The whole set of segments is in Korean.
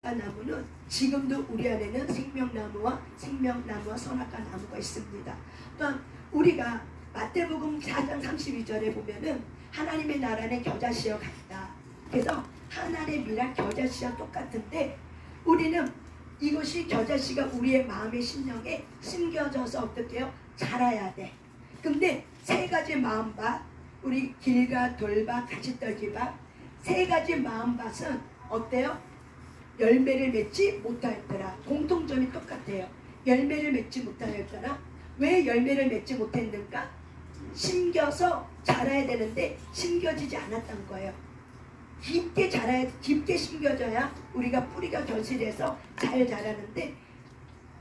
선악과 나무는 지금도 우리 안에는 생명나무와 선악과 나무가 있습니다. 또한 우리가 마태복음 4장 32절에 보면은 하나님의 나라는 겨자씨와 같다. 그래서 하나님의 미랑 겨자씨와 똑같은데 우리는 이것이 겨자씨가 우리의 마음의 심령에 심겨져서 어떻게 해요? 자라야 돼. 근데 세 가지 마음밭, 우리 길과 돌밭, 가시떨기밭, 세 가지 마음밭은 어때요? 열매를 맺지 못하였더라. 공통점이 똑같아요. 열매를 맺지 못하였더라. 왜 열매를 맺지 못했는가? 심겨서 자라야 되는데 심겨지지 않았던 거예요. 깊게 자라야, 깊게 심겨져야 우리가 뿌리가 결실해서 잘 자라는데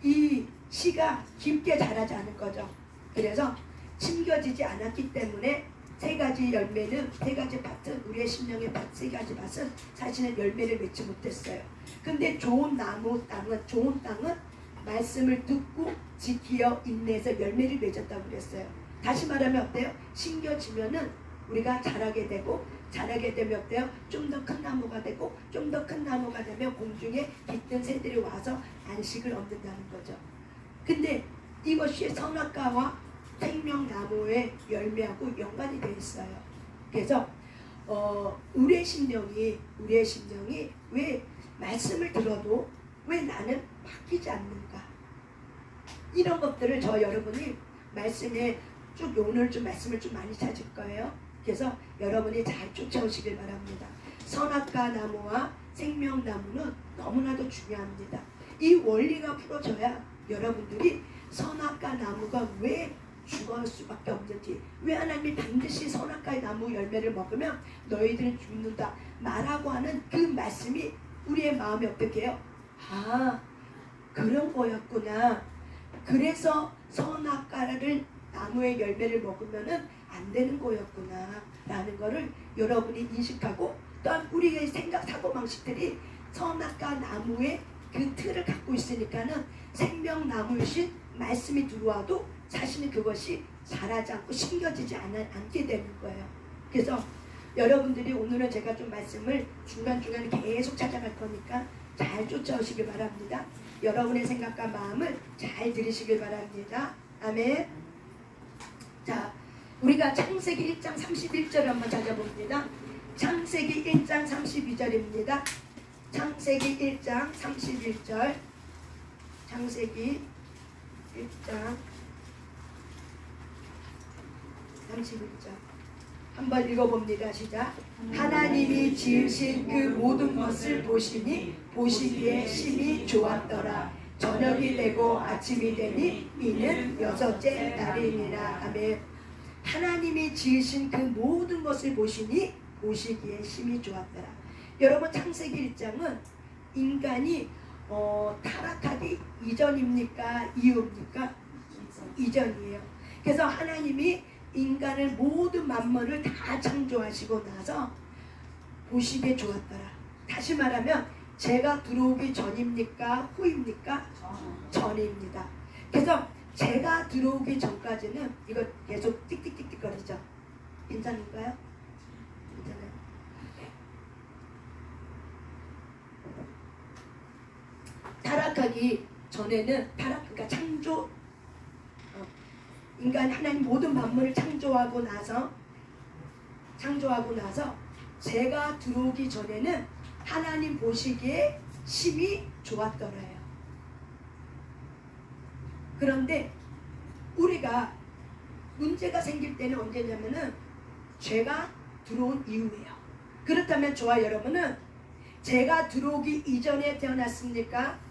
이 씨가 깊게 자라지 않은 거죠. 그래서 심겨지지 않았기 때문에 세 가지 열매는, 세 가지 밭은, 우리의 심령의 밭, 세 가지 밭은 사실은 열매를 맺지 못했어요. 근데 좋은 땅은 말씀을 듣고 지키어 인내해서 열매를 맺었다고 그랬어요. 다시 말하면 어때요? 심겨지면은 우리가 자라게 되고, 자라게 되면 어때요? 좀 더 큰 나무가 되고, 좀 더 큰 나무가 되면 공중에 깃든 새들이 와서 안식을 얻는다는 거죠. 근데 이것이 선악과와 생명나무의 열매하고 연관이 되어 있어요. 그래서 우리의 심령이 왜 말씀을 들어도 왜 나는 바뀌지 않는가? 이런 것들을 여러분이 말씀에 쭉 오늘 좀 말씀을 좀 많이 찾을 거예요. 그래서 여러분이 잘 쫓아오시길 바랍니다. 선악과 나무와 생명나무는 너무나도 중요합니다. 이 원리가 풀어져야 여러분들이 선악과 나무가 왜 죽어갈 수밖에 없는지, 왜 하나님이 반드시 선악과의 나무 열매를 먹으면 너희들은 죽는다 말하고 하는 그 말씀이 우리의 마음에 어떻게 해요? 아, 그런 거였구나. 그래서 선악과를 나무의 열매를 먹으면은 안 되는 거였구나 라는 거를 여러분이 인식하고, 또한 우리의 생각 사고방식들이 선악과 나무의 그 틀을 갖고 있으니까는 생명나무이신 말씀이 들어와도 사실은 그것이 자라지 않고 심겨지지 않게 되는 거예요. 그래서 여러분들이 오늘은 제가 좀 말씀을 중간중간에 계속 찾아갈 거니까 잘 쫓아오시길 바랍니다. 여러분의 생각과 마음을 잘 들으시길 바랍니다. 아멘. 자, 우리가 창세기 1장 31절을 한번 찾아봅니다. 창세기 1장 32절입니다. 창세기 1장 31절. 창세기 1장 31절 한번 읽어봅니다. 시작. 하나님이 지으신 그 모든 것을 보시니 보시기에 심히 좋았더라. 저녁이 되고 아침이 되니 이는 여섯째 날이니라. 아멘. 하나님이 지으신 그 모든 것을 보시니 보시기에 심히 좋았더라. 여러분, 창세기 1장은 인간이 타락하기 이전입니까? 이후입니까? 이전이에요. 그래서 하나님이 인간을 모든 만물을 다 창조하시고 나서 보시기에 좋았더라. 다시 말하면 제가 들어오기 전입니까? 후입니까? 전입니다. 그래서 제가 들어오기 전까지는 이거 계속 띡띡띡띡 거리죠. 괜찮을까요? 괜찮아요? 타락하기 전에는 그러니까 창조, 인간 하나님 모든 만물을 창조하고 나서 제가 들어오기 전에는 하나님 보시기에 심히 좋았더래요. 그런데 우리가 문제가 생길 때는 언제냐면은 죄가 들어온 이후예요. 그렇다면 저와 여러분은 죄가 들어오기 이전에 태어났습니까?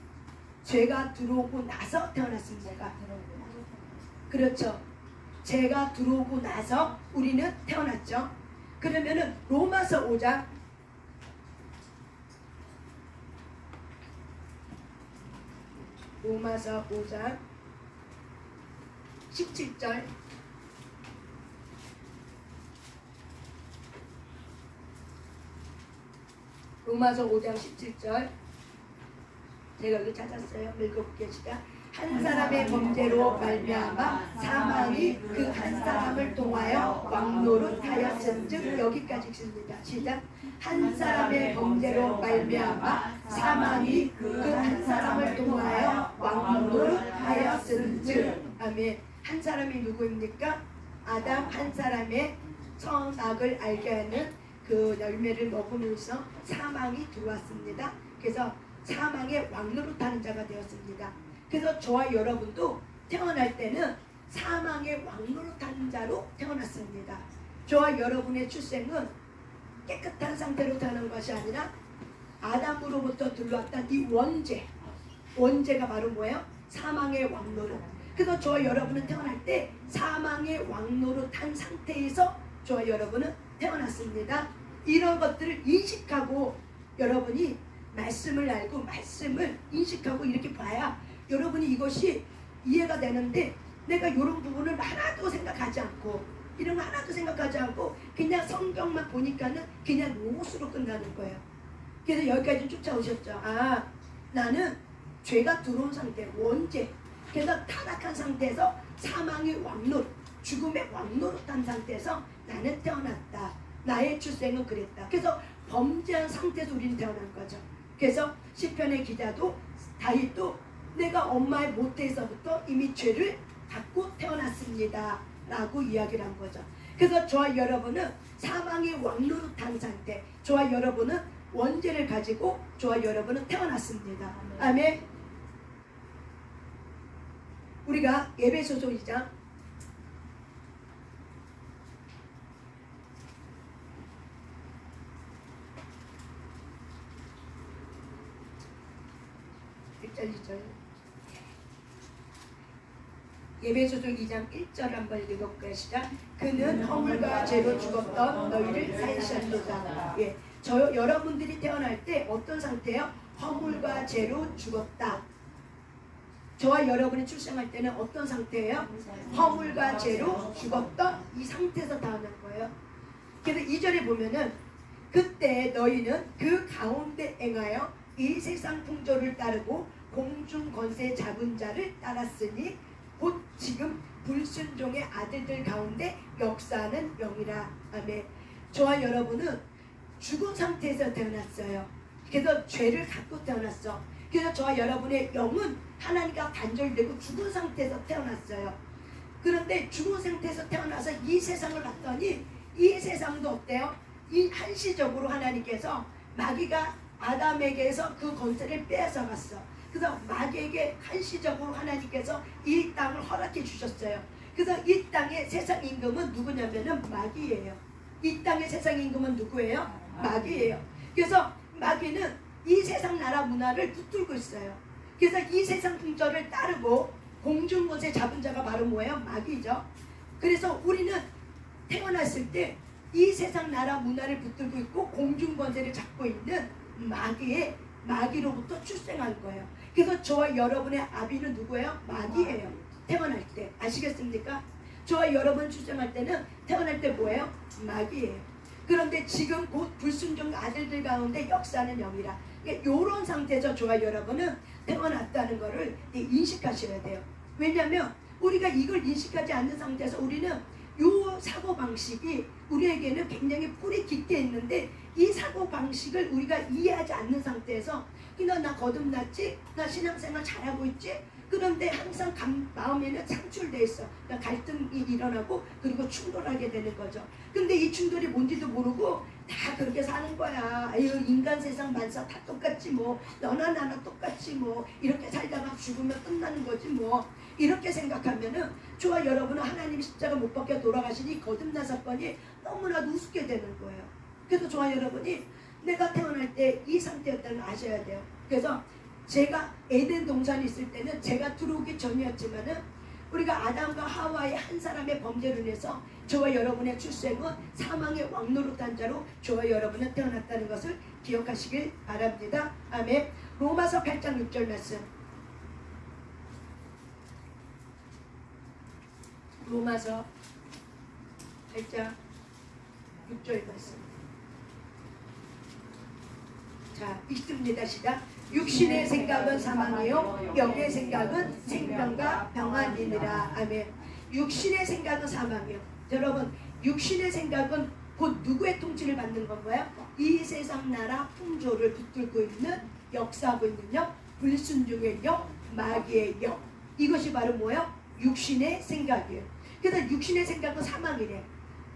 죄가 들어오고 나서 태어났습니까? 그렇죠. 죄가 들어오고 나서 우리는 태어났죠. 그러면은 로마서 5장 17절 로마서 5장 17절 제가 여기 찾았어요. 읽어볼게요. 시작. 한 사람의 범죄로 말미암아 사망이 그 한 사람을 통하여 왕노릇하였은즉. 여기까지 읽습니다. 시작. 한 사람의 범죄로 말미암아 사망이 그 한 사람을 통하여 왕노릇하였은즉. 아멘. 한 사람이 누구입니까? 아담 한 사람의 선악을 알게 하는 그 열매를 먹으면서 사망이 들어왔습니다. 그래서 사망의 왕노릇하는 자가 되었습니다. 그래서 저와 여러분도 태어날 때는 사망의 왕노릇하는 자로 태어났습니다. 저와 여러분의 출생은 깨끗한 상태로 태어난 것이 아니라 아담으로부터 들어왔던 이 원죄가 바로 뭐예요? 사망의 왕노릇. 그래서 저와 여러분은 태어날 때 사망의 왕노릇한 상태에서 저와 여러분은 태어났습니다. 이런 것들을 인식하고 여러분이 말씀을 알고 말씀을 인식하고 이렇게 봐야 여러분이 이것이 이해가 되는데, 내가 이런 부분을 하나도 생각하지 않고 이런 거 하나도 생각하지 않고 그냥 성경만 보니까는 그냥 로봇으로 끝나는 거예요. 그래서 여기까지 쫓아오셨죠. 아, 나는 죄가 들어온 상태, 원죄. 그래서 타락한 상태에서 사망의 왕노릇, 죽음의 왕노릇한 상태에서 나는 태어났다. 나의 출생은 그랬다. 그래서 범죄한 상태에서 우리는 태어난 거죠. 그래서 시편의 기자도 다윗도 내가 엄마의 모태에서부터 이미 죄를 갖고 태어났습니다 라고 이야기를 한 거죠. 그래서 저와 여러분은 사망의 왕노릇한 상태, 저와 여러분은 원죄를 가지고 저와 여러분은 태어났습니다. 아멘. 우리가 에베소서 2장 1절 2절 에베소서 2장 1절 한번 읽어볼까요? 시작. 그는 허물과 죄로 죽었던 너희를 살리셨도다. 예, 저 여러분들이 태어날 때 어떤 상태예요? 허물과 죄로 죽었다. 저와 여러분이 출생할 때는 어떤 상태예요? 허물과 죄로 죽었던 이 상태에서 태어난 거예요. 그래서 2절에 보면은 그때 너희는 그 가운데 행하여 이 세상 풍조를 따르고 공중 권세 잡은 자를 따랐으니 곧 지금 불순종의 아들들 가운데 역사하는 영이라. 아멘. 저와 여러분은 죽은 상태에서 태어났어요. 그래서 죄를 갖고 태어났어. 그래서 저와 여러분의 영은 하나님과 단절되고 죽은 상태에서 태어났어요. 그런데 죽은 상태에서 태어나서 이 세상을 봤더니 이 세상도 어때요? 이 한시적으로 하나님께서 마귀가 아담에게서 그 권세를 빼앗아갔어. 그래서 마귀에게 한시적으로 하나님께서 이 땅을 허락해 주셨어요. 그래서 이 땅의 세상 임금은 누구냐면은 마귀예요. 이 땅의 세상 임금은 누구예요? 마귀예요. 그래서 마귀는 이 세상 나라 문화를 붙들고 있어요. 그래서 이 세상 풍조를 따르고 공중 권세 잡은 자가 바로 뭐예요? 마귀죠. 그래서 우리는 태어났을 때 이 세상 나라 문화를 붙들고 있고 공중 권세를 잡고 있는 마귀로부터 출생한 거예요. 그래서 저와 여러분의 아비는 누구예요? 마귀예요. 태어날 때. 아시겠습니까? 저와 여러분 출생할 때는 태어날 때 뭐예요? 마귀예요. 그런데 지금 곧 불순종 아들들 가운데 역사하는 영이라. 이런 상태에서 저와 여러분은 태어났다는 것을 인식하셔야 돼요. 왜냐하면 우리가 이걸 인식하지 않는 상태에서 우리는 이 사고방식이 우리에게는 굉장히 뿌리 깊게 있는데 이 사고방식을 우리가 이해하지 않는 상태에서 그냥 나 거듭났지? 나 신앙생활 잘하고 있지? 그런데 항상 마음에는 상출돼 있어. 그러니까 갈등이 일어나고 그리고 충돌하게 되는 거죠. 근데 이 충돌이 뭔지도 모르고 다 그렇게 사는 거야. 아유, 인간 세상 만사 다 똑같지 뭐. 너나 나나 똑같지 뭐. 이렇게 살다가 죽으면 끝나는 거지 뭐. 이렇게 생각하면은 저와 여러분은 하나님이 십자가 못 박혀 돌아가시니 거듭난 사건이 너무나도 우습게 되는 거예요. 그래서 저와 여러분이 내가 태어날 때 이 상태였다는 걸 아셔야 돼요. 그래서 제가 에덴 동산에 있을 때는 제가 들어오기 전이었지만은 우리가 아담과 하와의 한 사람의 범죄로 인해서 저와 여러분의 출생은 사망의 왕노릇한 자로 저와 여러분은 태어났다는 것을 기억하시길 바랍니다. 아멘. 로마서 8장 6절 말씀. 로마서 8장 6절 말씀. 자, 읽습니다. 시작. 육신의 생각은 사망이요 영의 생각은 생명과 평안이니라. 아멘. 육신의 생각은 사망이요. 여러분, 육신의 생각은 곧 누구의 통치를 받는 건가요? 이 세상 나라 풍조를 붙들고 있는, 역사하고 있는 영, 불순종의 영, 마귀의 영. 이것이 바로 뭐예요? 육신의 생각이에요. 그래서 육신의 생각은 사망이래.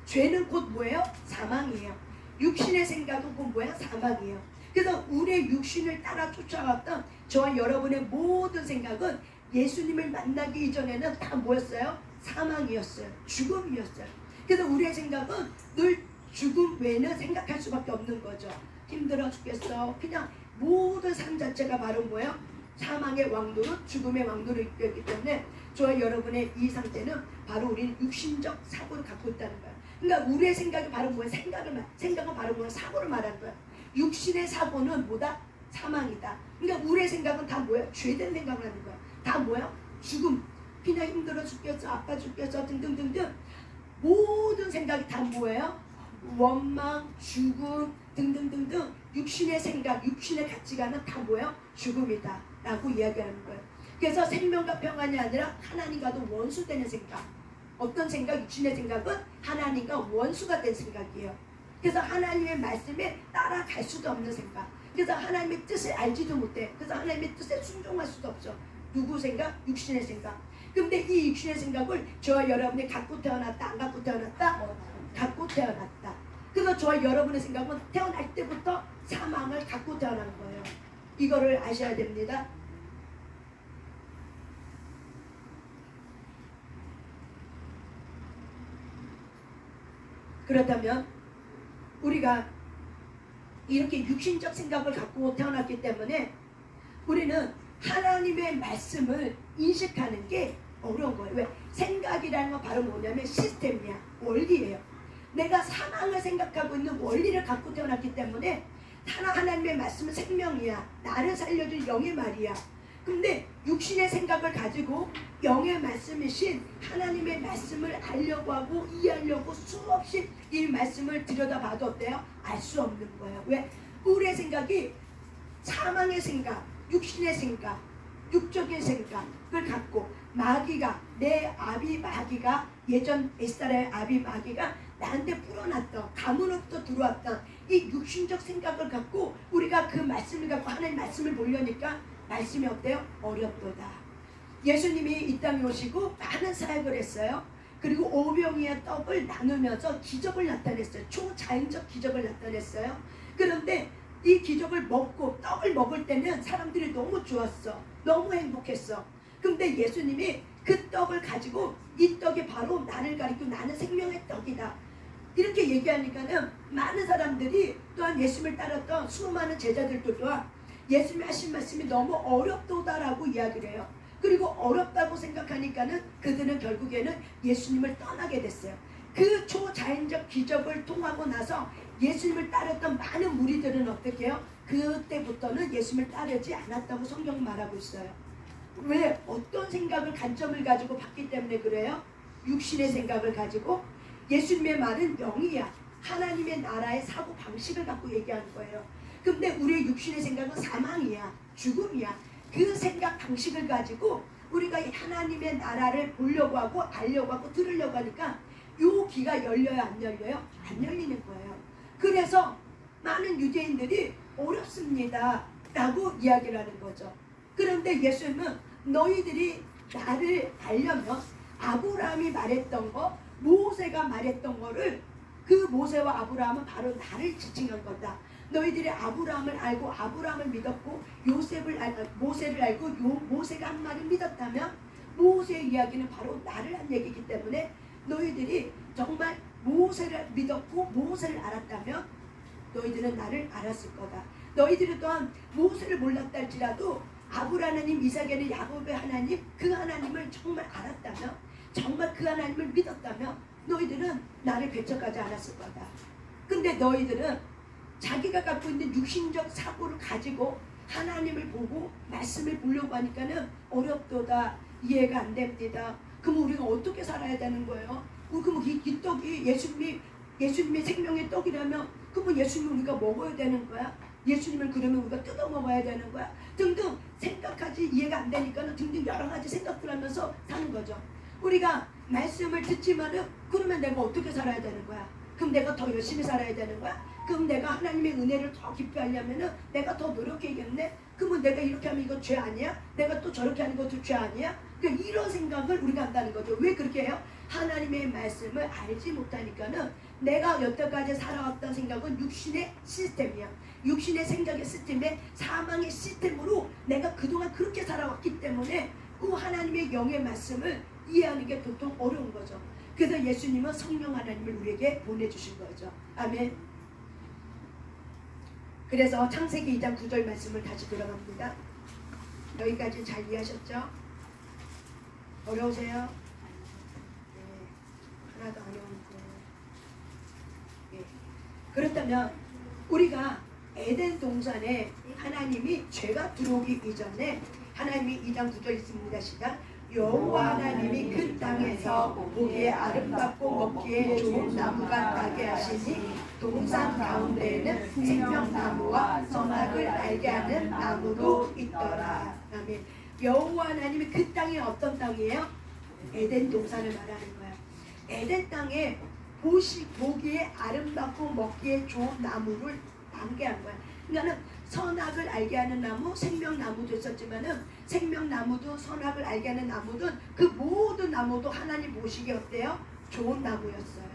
죄는 곧 뭐예요? 사망이에요. 육신의 생각은 곧 뭐야? 사망이에요. 그래서 우리의 육신을 따라 쫓아갔던 저와 여러분의 모든 생각은 예수님을 만나기 이전에는 다 뭐였어요? 사망이었어요. 죽음이었어요. 그래서 우리의 생각은 늘 죽음 외에는 생각할 수밖에 없는 거죠. 힘들어 죽겠어. 그냥 모든 삶 자체가 바로 뭐예요? 사망의 왕노릇, 죽음의 왕노릇 있기 때문에 저와 여러분의 이 상태는 바로 우리는 육신적 사고를 갖고 있다는 거예요. 그러니까 우리의 생각이 바로 뭐예요? 생각은 바로 뭐예요? 사고를 말하는 거예요. 육신의 사고는 뭐다? 사망이다. 그러니까 우리의 생각은 다 뭐예요? 죄된 생각을 하는 거예요. 다 뭐예요? 죽음. 그냥 힘들어 죽겠어, 아파 죽겠어 등등등등. 모든 생각이 다 뭐예요? 원망, 죽음 등등등등. 육신의 생각, 육신의 가치관은 다 뭐예요? 죽음이다 라고 이야기하는 거예요. 그래서 생명과 평안이 아니라 하나님과도 원수되는 생각. 어떤 생각? 육신의 생각은 하나님과 원수가 된 생각이에요. 그래서 하나님의 말씀에 따라갈 수도 없는 생각. 그래서 하나님의 뜻을 알지도 못해. 그래서 하나님의 뜻에 순종할 수도 없어. 누구 생각? 육신의 생각. 근데 이 육신의 생각을 저와 여러분이 갖고 태어났다, 안 갖고 태어났다? 갖고 태어났다. 그래서 저와 여러분의 생각은 태어날 때부터 사망을 갖고 태어난 거예요. 이거를 아셔야 됩니다. 그렇다면 우리가 이렇게 육신적 생각을 갖고 태어났기 때문에 우리는 하나님의 말씀을 인식하는 게 어려운 거예요. 왜? 생각이라는 건 바로 뭐냐면 시스템이야. 원리예요. 내가 사망을 생각하고 있는 원리를 갖고 태어났기 때문에 하나님의 말씀은 생명이야. 나를 살려줄 영의 말이야. 근데 육신의 생각을 가지고 영의 말씀이신 하나님의 말씀을 알려고 하고 이해하려고 수없이 이 말씀을 들여다봐도 어때요? 알 수 없는 거예요. 왜? 우리의 생각이 사망의 생각, 육신의 생각, 육적인 생각을 갖고 마귀가, 내 아비 마귀가, 예전 옛사람의 아비 마귀가 나한테 풀어놨던, 가문으로부터 들어왔던 이 육신적 생각을 갖고 우리가 그 말씀을 갖고 하나님 말씀을 보려니까 말씀이 어때요? 어렵도다. 예수님이 이 땅에 오시고 많은 사역을 했어요. 그리고 5병이의 떡을 나누면서 기적을 나타냈어요. 초자연적 기적을 나타냈어요. 그런데 이 기적을 먹고 떡을 먹을 때는 사람들이 너무 좋았어. 너무 행복했어. 근데 예수님이 그 떡을 가지고 이 떡이 바로 나를 가리키고 나는 생명의 떡이다. 이렇게 얘기하니까는 많은 사람들이 또한 예수님을 따랐던 수많은 제자들도 또한 예수님이 하신 말씀이 너무 어렵도다라고 이야기를 해요. 그리고 어렵다고 생각하니까는 그들은 결국에는 예수님을 떠나게 됐어요. 그 초자연적 기적을 통하고 나서 예수님을 따랐던 많은 무리들은 어떻게 해요? 그때부터는 예수님을 따르지 않았다고 성경 말하고 있어요. 왜? 어떤 생각을 관점을 가지고 봤기 때문에 그래요? 육신의 생각을 가지고. 예수님의 말은 영이야. 하나님의 나라의 사고 방식을 갖고 얘기하는 거예요. 근데 우리의 육신의 생각은 사망이야. 죽음이야. 그 생각 방식을 가지고 우리가 하나님의 나라를 보려고 하고 알려고 하고 들으려고 하니까 요 귀가 열려요? 안 열려요? 안 열리는 거예요. 그래서 많은 유대인들이 어렵습니다 라고 이야기를 하는 거죠. 그런데 예수님은 너희들이 나를 알려면 아브라함이 말했던 거, 모세가 말했던 거를, 그 모세와 아브라함은 바로 나를 지칭한 거다. 너희들이 아브라함을 알고 아브라함을 믿었고 모세를 알고 모세가 한 말을 믿었다면 모세의 이야기는 바로 나를 한 얘기이기 때문에 너희들이 정말 모세를 믿었고 모세를 알았다면 너희들은 나를 알았을 거다. 너희들이 또한 모세를 몰랐다 할지라도 아브라함 하나님, 이삭의 야곱의 하나님, 그 하나님을 정말 알았다면, 정말 그 하나님을 믿었다면 너희들은 나를 배척하지 않았을 거다. 근데 너희들은 자기가 갖고 있는 육신적 사고를 가지고 하나님을 보고 말씀을 보려고 하니까는 어렵도다. 이해가 안 됩니다. 그럼 우리가 어떻게 살아야 되는 거예요? 그럼 이 떡이 예수님의 생명의 떡이라면 그러면 예수님 우리가 먹어야 되는 거야? 예수님을 그러면 우리가 뜯어 먹어야 되는 거야? 등등 생각하지 이해가 안 되니까는 등등 여러 가지 생각들 하면서 사는 거죠. 우리가 말씀을 듣지만은 그러면 내가 어떻게 살아야 되는 거야? 그럼 내가 더 열심히 살아야 되는 거야? 그럼 내가 하나님의 은혜를 더 깊이 하려면은 내가 더 노력해야겠네? 그러면 내가 이렇게 하면 이거 죄 아니야? 내가 또 저렇게 하는 것도 죄 아니야? 그러니까 이런 생각을 우리가 한다는 거죠. 왜 그렇게 해요? 하나님의 말씀을 알지 못하니까는 내가 여태까지 살아왔던 생각은 육신의 시스템이야. 육신의 생각의 시스템에 사망의 시스템으로 내가 그동안 그렇게 살아왔기 때문에 그 하나님의 영의 말씀을 이해하는 게 보통 어려운 거죠. 그래서 예수님은 성령 하나님을 우리에게 보내주신 거죠. 아멘. 그래서 창세기 2장 9절 말씀을 다시 들어갑니다. 여기까지 잘 이해하셨죠? 어려우세요? 네, 하나도 안 어려운데. 네. 그렇다면 우리가 에덴 동산에 하나님이 죄가 들어오기 이전에 하나님이 2장 9절 있습니다. 시작. 여호와 하나님이 그 땅에서 보기에 아름답고 먹기에 좋은 나무가 나게 하시니 동산 가운데에는 생명나무와 선악을 알게 하는 나무도 있더라. 아멘. 여호와 하나님이 그 땅이 어떤 땅이에요? 에덴 동산을 말하는 거야. 에덴 땅에 보기에 아름답고 먹기에 좋은 나무를 남게한 거야. 그러니까는 선악을 알게 하는 나무, 생명나무도 있었지만은 생명나무도 선악을 알게 하는 나무든 그 모든 나무도 하나님 보시기에 어때요? 좋은 나무였어요.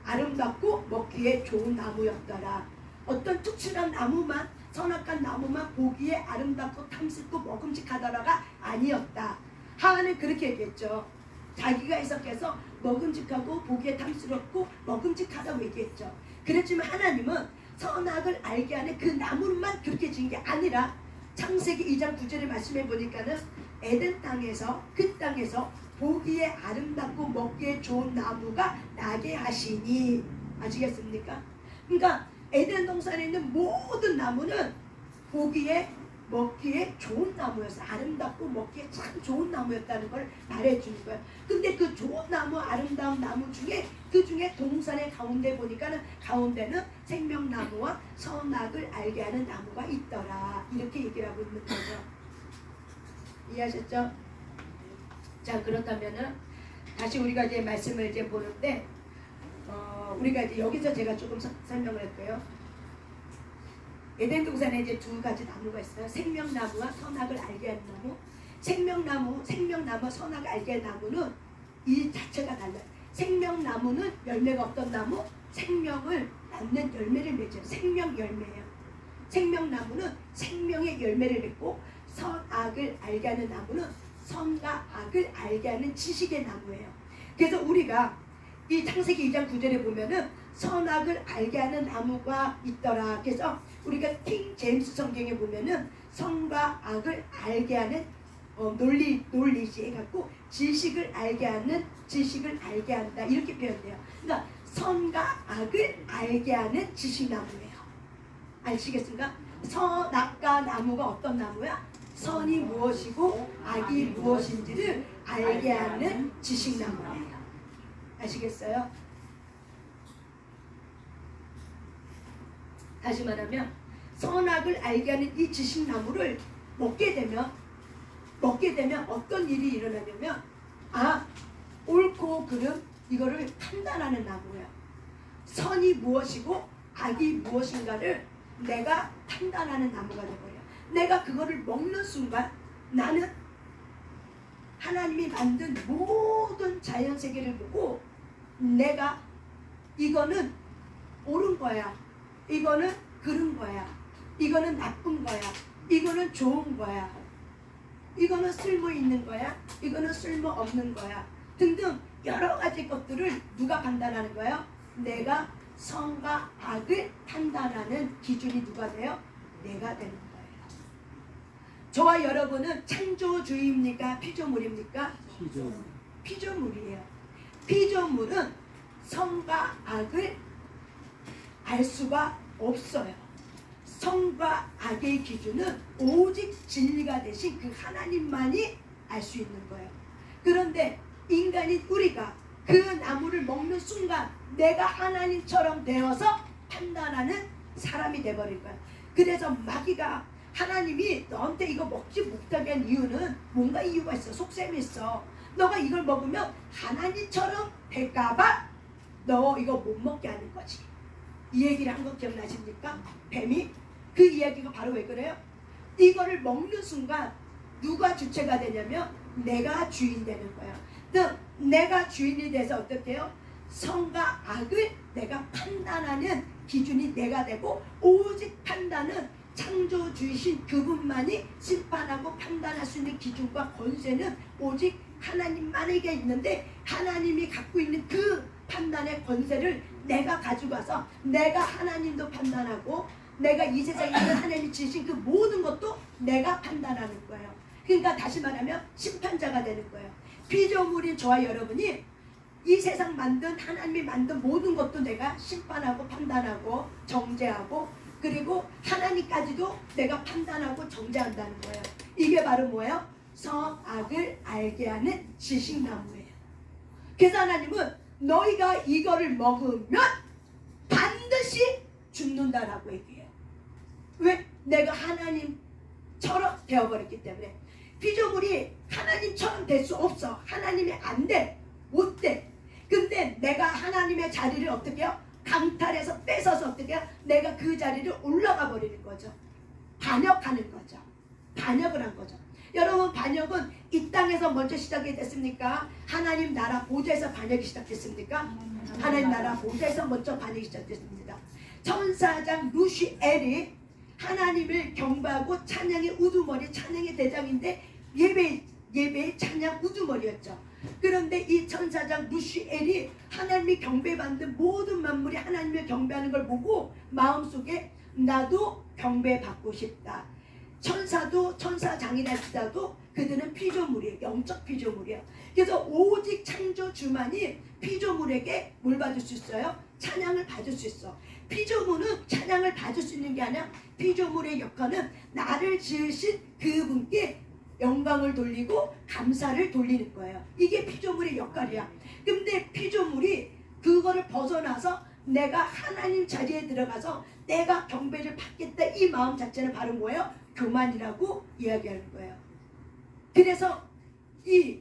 아름답고 먹기에 좋은 나무였더라. 어떤 특출한 나무만, 선악한 나무만 보기에 아름답고 탐스럽고 먹음직하더라가 아니었다. 하나는 그렇게 얘기했죠. 자기가 해석해서 먹음직하고 보기에 탐스럽고 먹음직하다고 얘기했죠. 그렇지만 하나님은 선악을 알게 하는 그 나무만 그렇게 지은 게 아니라 창세기 2장 9절에 말씀해 보니까는 에덴 땅에서 그 땅에서 보기에 아름답고 먹기에 좋은 나무가 나게 하시니. 아시겠습니까? 그러니까 에덴 동산에 있는 모든 나무는 보기에 먹기에 좋은 나무였어요. 아름답고 먹기에 참 좋은 나무였다는 걸 말해주는 거예요. 근데 그 좋은 나무, 아름다운 나무 중에 그 중에 동산의 가운데 보니까는 가운데는 생명나무와 선악을 알게 하는 나무가 있더라. 이렇게 얘기를 하고 있는 거죠. 이해하셨죠? 자, 그렇다면은 다시 우리가 이제 말씀을 이제 보는데 우리가 이제 여기서 제가 조금 설명을 할게요. 에덴 동산에 이제 두 가지 나무가 있어요. 생명나무와 선악을 알게 하는 나무. 생명나무, 선악을 알게 하는 나무는 이 자체가 달라요. 생명나무는 열매가 없던 나무, 생명을 낳는 열매를 맺어요. 생명 열매예요. 생명나무는 생명의 열매를 맺고 선악을 알게 하는 나무는 선과 악을 알게 하는 지식의 나무예요. 그래서 우리가 이 창세기 2장 9절에 보면은 선악을 알게 하는 나무가 있더라. 그래서 우리가 킹 제임스 성경에 보면은 선과 악을 알게 하는 논리지 해갖고 지식을 알게 한다 이렇게 표현돼요. 그러니까 선과 악을 알게 하는 지식나무예요. 아시겠습니까? 선악과 나무가 어떤 나무야? 선이 무엇이고 악이 무엇인지를 알게 하는 지식나무예요. 아시겠어요? 다시 말하면 선악을 알게 하는 이 지식나무를 먹게 되면 어떤 일이 일어나냐면 옳고 그름 이거를 판단하는 나무야. 선이 무엇이고 악이 무엇인가를 내가 판단하는 나무가 되고요. 내가 그거를 먹는 순간 나는 하나님이 만든 모든 자연세계를 보고 내가 이거는 옳은 거야, 이거는 그른 거야, 이거는 나쁜 거야, 이거는 좋은 거야, 이거는 쓸모 있는 거야, 이거는 쓸모 없는 거야 등등 여러 가지 것들을 누가 판단하는 거예요? 내가 선과 악을 판단하는 기준이 누가 돼요? 내가 되는 거예요. 저와 여러분은 창조주의입니까? 피조물입니까? 피조물이에요. 피조물은 선과 악을 알 수가 없어요. 선과 악의 기준은 오직 진리가 되신 그 하나님만이 알 수 있는 거예요. 그런데 인간인 우리가 그 나무를 먹는 순간 내가 하나님처럼 되어서 판단하는 사람이 돼버릴 거예요. 그래서 마귀가 하나님이 너한테 이거 먹지 못하게 한 이유는 뭔가 이유가 있어. 속셈이 있어. 너가 이걸 먹으면 하나님처럼 될까봐 너 이거 못 먹게 하는 거지. 이 얘기를 한 거 기억나십니까? 뱀이 그 이야기가 바로 왜 그래요? 이거를 먹는 순간 누가 주체가 되냐면 내가 주인 되는 거야. 즉 내가 주인이 돼서 어떻게 해요? 선과 악을 내가 판단하는 기준이 내가 되고, 오직 판단은 창조주이신 그분만이 심판하고 판단할 수 있는 기준과 권세는 오직 하나님만에게 있는데, 하나님이 갖고 있는 그 판단의 권세를 내가 가지고 와서 내가 하나님도 판단하고 내가 이 세상에 있는 하나님이 지으신 그 모든 것도 내가 판단하는 거예요. 그러니까 다시 말하면 심판자가 되는 거예요. 피조물인 저와 여러분이 이 세상 만든, 하나님이 만든 모든 것도 내가 심판하고 판단하고 정죄하고, 그리고 하나님까지도 내가 판단하고 정죄한다는 거예요. 이게 바로 뭐예요? 선악을 알게 하는 지식나무예요. 그래서 하나님은 너희가 이거를 먹으면 반드시 죽는다라고 얘기해요. 왜? 내가 하나님처럼 되어버렸기 때문에. 피조물이 하나님처럼 될 수 없어. 하나님이 안 돼. 못 돼. 근데 내가 하나님의 자리를 어떻게 해요? 강탈해서 뺏어서 어떻게 해요? 내가 그 자리를 올라가 버리는 거죠. 반역하는 거죠. 반역을 한 거죠. 여러분, 반역은 이 땅에서 먼저 시작이 됐습니까? 하나님 나라 보좌에서 반역이 시작됐습니까? 하나님 나라 보좌에서 먼저 반역이 시작됐습니다. 천사장 루시엘이 하나님을 경배하고 찬양의 우두머리, 찬양의 대장인데 예배의 찬양 우두머리였죠. 그런데 이 천사장 루시엘이 하나님이 경배받는 모든 만물이 하나님을 경배하는 걸 보고 마음속에 나도 경배받고 싶다. 천사도 천사장이랄지라도 그들은 피조물이에요. 영적 피조물이에요. 그래서 오직 창조주만이 피조물에게 뭘 받을 수 있어요? 찬양을 받을 수 있어. 피조물은 찬양을 받을 수 있는 게 아니라 피조물의 역할은 나를 지으신 그분께 영광을 돌리고 감사를 돌리는 거예요. 이게 피조물의 역할이야. 근데 피조물이 그거를 벗어나서 내가 하나님 자리에 들어가서 내가 경배를 받겠다, 이 마음 자체는 바로 뭐예요? 교만이라고 이야기하는 거예요. 그래서 이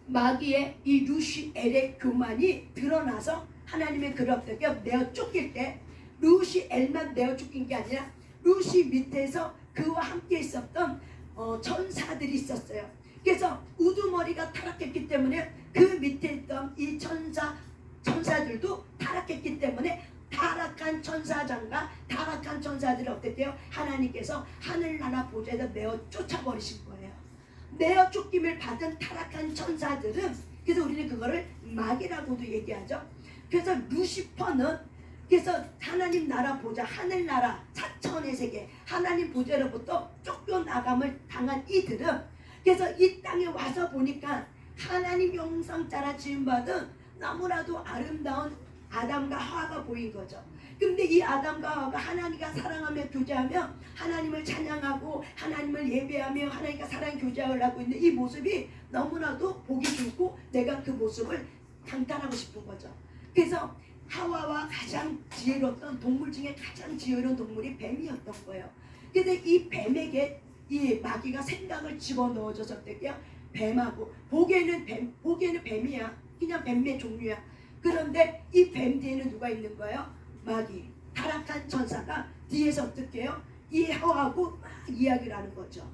마귀의 이 루시엘의 교만이 드러나서 하나님의 그를 어떻게 내어 쫓길 때 루시엘만 내어 쫓긴 게 아니라 루시 밑에서 그와 함께 있었던 천사들이 있었어요. 그래서 우두머리가 타락했기 때문에 그 밑에 있던 이 천사들도 타락했기 때문에 타락한 천사장과 타락한 천사들을 어떻게 해요? 하나님께서 하늘나라 보좌에서 내어 쫓아버리신 거예요. 내어 쫓김을 받은 타락한 천사들은, 그래서 우리는 그거를 마귀라고도 얘기하죠. 그래서 루시퍼는, 그래서 하나님 나라 보좌, 하늘나라 차천의 세계, 하나님 보좌로부터 쫓겨나감을 당한 이들은, 그래서 이 땅에 와서 보니까 하나님 형상 따라 지음받은 너무나도 아름다운 아담과 하와가 보인 거죠. 근데 이 아담과 하와가 하나님과 사랑하며 교제하며 하나님을 찬양하고 하나님을 예배하며 하나님과 사랑 교제를 하고 있는 이 모습이 너무나도 보기 좋고 내가 그 모습을 강탈하고 싶은 거죠. 그래서 하와와 가장 지혜로웠던 동물 중에 가장 지혜로운 동물이 뱀이었던 거예요. 근데 이 뱀에게 이 마귀가 생각을 집어넣어줘서 어떻게요? 뱀하고 보기에는 뱀이야. 그냥 뱀의 종류야. 그런데 이 뱀 뒤에는 누가 있는 거예요? 마귀, 타락한 천사가 뒤에서 어떻게 해요? 이 하와하고 막 이야기를 하는 거죠.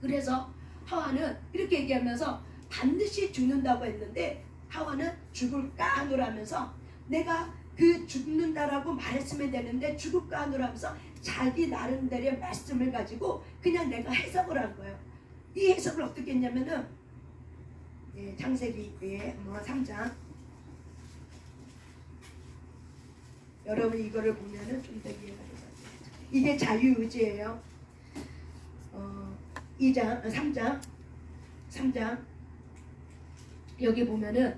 그래서 하와는 이렇게 얘기하면서 반드시 죽는다고 했는데 하와는 죽을까 하노라면서 내가 그 죽는다라고 말했으면 되는데 죽을까 하노라면서 자기 나름대로의 말씀을 가지고 그냥 내가 해석을 한 거예요. 이 해석을 어떻게 했냐면은 창세기 3장, 여러분 이거를 보면은 좀 더 이해가 돼서 이게 자유의지예요. 3장 여기 보면은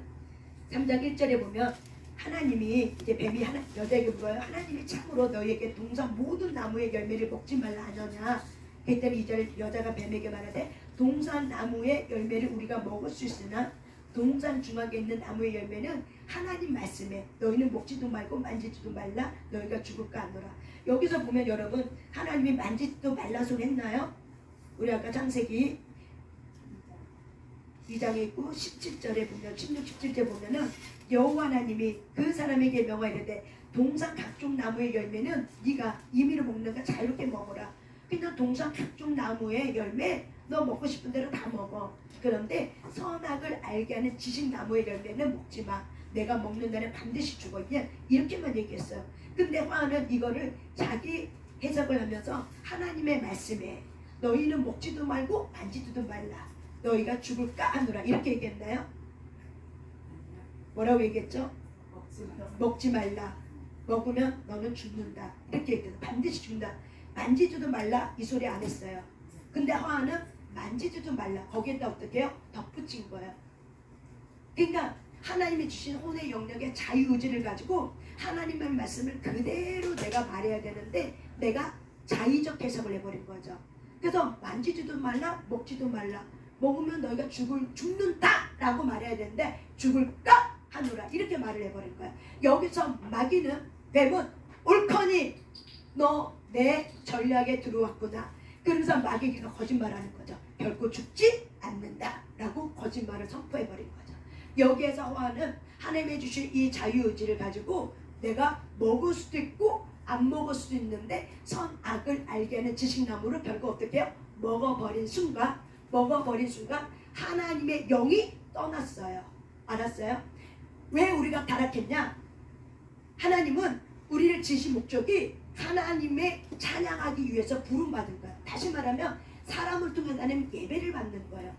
3장 1절에 보면 하나님이 이제 뱀이 여자에게 물어요. 하나님이 참으로 너희에게 동산 모든 나무의 열매를 먹지 말라 하느냐. 그때 2절 여자가 뱀에게 말하되 동산 나무의 열매를 우리가 먹을 수 있으나 동산 중앙에 있는 나무의 열매는 하나님 말씀에 너희는 먹지도 말고 만지지도 말라 너희가 죽을까 하노라. 여기서 보면 여러분 하나님이 만지지도 말라 소리 했나요? 우리 아까 창세기 2장에 있고 17절에 보면 16, 17절 보면은 여호와 하나님이 그 사람에게 명하 이르되 동산 각종 나무의 열매는 네가 임의로 먹는가 자유롭게 먹어라. 그냥 동산 각종 나무의 열매 너 먹고 싶은 대로 다 먹어. 그런데 선악을 알게 하는 지식나무의 열매는 먹지 마. 내가 먹는 날에 반드시 죽어. 이렇게만 얘기했어요. 근데 화는 이거를 자기 해석을 하면서 하나님의 말씀에 너희는 먹지도 말고 만지지도 말라. 너희가 죽을까 하노라. 이렇게 얘기했나요? 뭐라고 얘기했죠? 먹지 말라. 먹으면 너는 죽는다. 이렇게 얘기했어요. 반드시 죽는다. 만지지도 말라 이 소리 안 했어요. 근데 하와는 만지지도 말라. 거기에다 어떻게 해요? 덧붙인 거예요. 그러니까 하나님이 주신 혼의 영역의 자유의지를 가지고 하나님의 말씀을 그대로 내가 말해야 되는데 내가 자의적 해석을 해버린 거죠. 그래서 만지지도 말라 먹지도 말라. 먹으면 너희가 죽는다 라고 말해야 되는데 죽을까 하노라 이렇게 말을 해버린 거야. 여기서 마귀는 뱀은 옳거니 너 내 전략에 들어왔구나. 그러면서 마귀가 거짓말하는 거죠. 결코 죽지 않는다 라고 거짓말을 선포해버린 거죠. 여기에서 하와는 하나님이 주신 이 자유의지를 가지고 내가 먹을 수도 있고 안 먹을 수도 있는데 선악을 알게 하는 지식나무를 결국 어떻게 해요? 먹어버린 순간 하나님의 영이 떠났어요. 알았어요? 왜 우리가 타락했냐? 하나님은 우리를 지으신 목적이 하나님의 찬양하기 위해서 부름받은 거예요. 다시 말하면 사람을 통해 하나님 예배를 받는 거예요.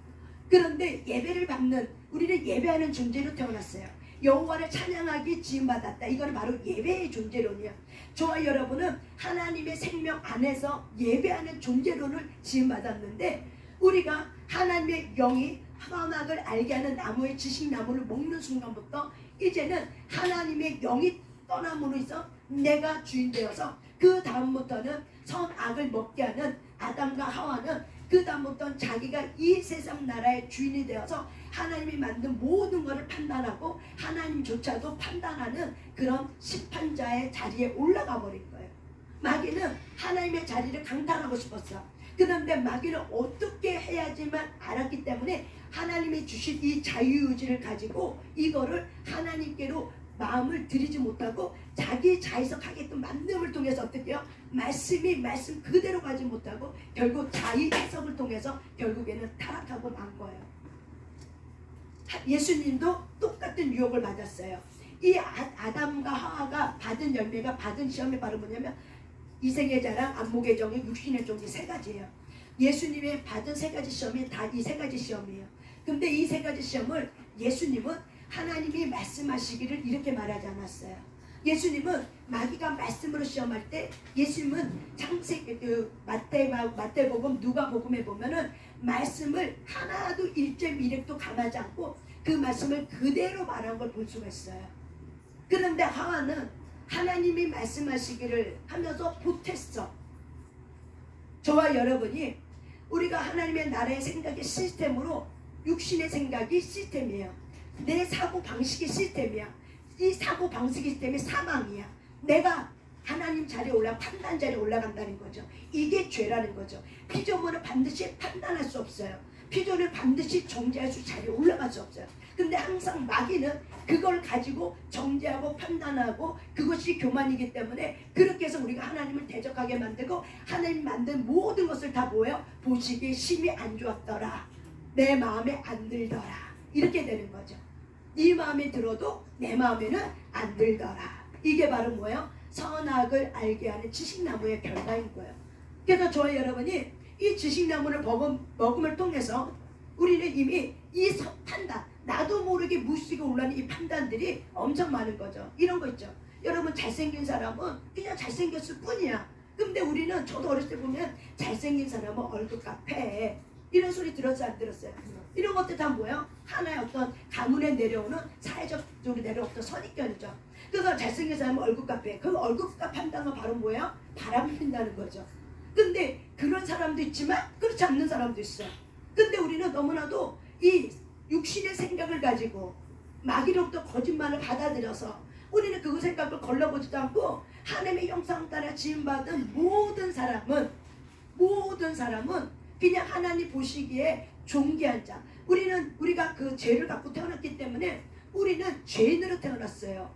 그런데 예배를 받는 우리는 예배하는 존재로 태어났어요. 여호와를 찬양하기 지음받았다. 이거는 바로 예배의 존재론이에요. 저와 여러분은 하나님의 생명 안에서 예배하는 존재론을 지음받았는데 우리가 하나님의 영이 선악을 알게 하는 나무의 지식나무를 먹는 순간부터 이제는 하나님의 영이 떠남으로 있어 내가 주인 되어서 그 다음부터는 선악을 먹게 하는 아담과 하와는 그 다음부터는 자기가 이 세상 나라의 주인이 되어서 하나님이 만든 모든 것을 판단하고 하나님조차도 판단하는 그런 심판자의 자리에 올라가 버린 거예요. 마귀는 하나님의 자리를 강탈하고 싶었어. 그런데 마귀는 어떻게 해야지만 알았기 때문에 하나님이 주신 이 자유의지를 가지고 이거를 하나님께로 마음을 들이지 못하고 자기 자해석하게끔 만듦을 통해서 어떻게 해요? 말씀 그대로 가지 못하고 결국 자의 해석을 통해서 결국에는 타락하고 만 거예요. 예수님도 똑같은 유혹을 받았어요. 이 아담과 하와가 받은 열매가 받은 시험이 바로 뭐냐면 이생의 자랑, 안목의 정의, 육신의 종이 세 가지예요. 예수님이 받은 세 가지 시험이 다 이 세 가지 시험이에요. 근데 이 세 가지 시험을 예수님은 하나님이 말씀하시기를 이렇게 말하지 않았어요. 예수님은 마귀가 말씀으로 시험할 때 예수님은 마태복음 누가복음에 보면은 말씀을 하나도 1.1획도 감하지 않고 그 말씀을 그대로 말한 걸 볼 수가 있어요. 그런데 하와는 하나님이 말씀하시기를 하면서 보탰어. 저와 여러분이 우리가 하나님의 나라의 생각의 시스템으로 육신의 생각이 시스템이에요. 내 사고 방식이 시스템이야. 이 사고 방식 시스템이 사망이야. 내가 하나님 자리에 판단 자리에 올라간다는 거죠. 이게 죄라는 거죠. 피조물은 반드시 판단할 수 없어요. 피조물은 반드시 정죄할 수 자리에 올라갈 수 없어요. 근데 항상 마귀는 그걸 가지고 정죄하고 판단하고 그것이 교만이기 때문에 그렇게 해서 우리가 하나님을 대적하게 만들고 하나님 만든 모든 것을 다 뭐예요? 보시기에 심히 안 좋았더라. 내 마음에 안 들더라. 이렇게 되는 거죠. 네 마음에 들어도 내 마음에는 안 들더라. 이게 바로 뭐예요? 선악을 알게 하는 지식나무의 결과인 거예요. 그래서 저와 여러분이 이 지식나무를 먹음을 통해서 우리는 이미 이 판단, 나도 모르게 무의식에 올라오는 이 판단들이 엄청 많은 거죠. 이런 거 있죠. 여러분 잘생긴 사람은 그냥 잘생겼을 뿐이야. 근데 우리는 저도 어렸을 때 보면 잘생긴 사람은 얼굴 카페 이런 소리 들었어요? 안 들었어요? 이런 것들 다 뭐예요? 하나의 어떤 가문에 내려오는 사회적으로 내려오는 어떤 선입견이죠. 그래서 잘생긴 사람은 얼굴 카페. 그 얼굴 카페 판단은 바로 뭐예요? 바람을 핀다는 거죠. 근데 그런 사람도 있지만 그렇지 않는 사람도 있어. 근데 우리는 너무나도 이 육신의 생각을 가지고 마귀로부터 거짓말을 받아들여서 우리는 그 생각을 걸러보지도 않고 하나님의 형상 따라 지음받은 모든 사람은 그냥 하나님 보시기에 존귀한 자. 우리가 그 죄를 갖고 태어났기 때문에 우리는 죄인으로 태어났어요.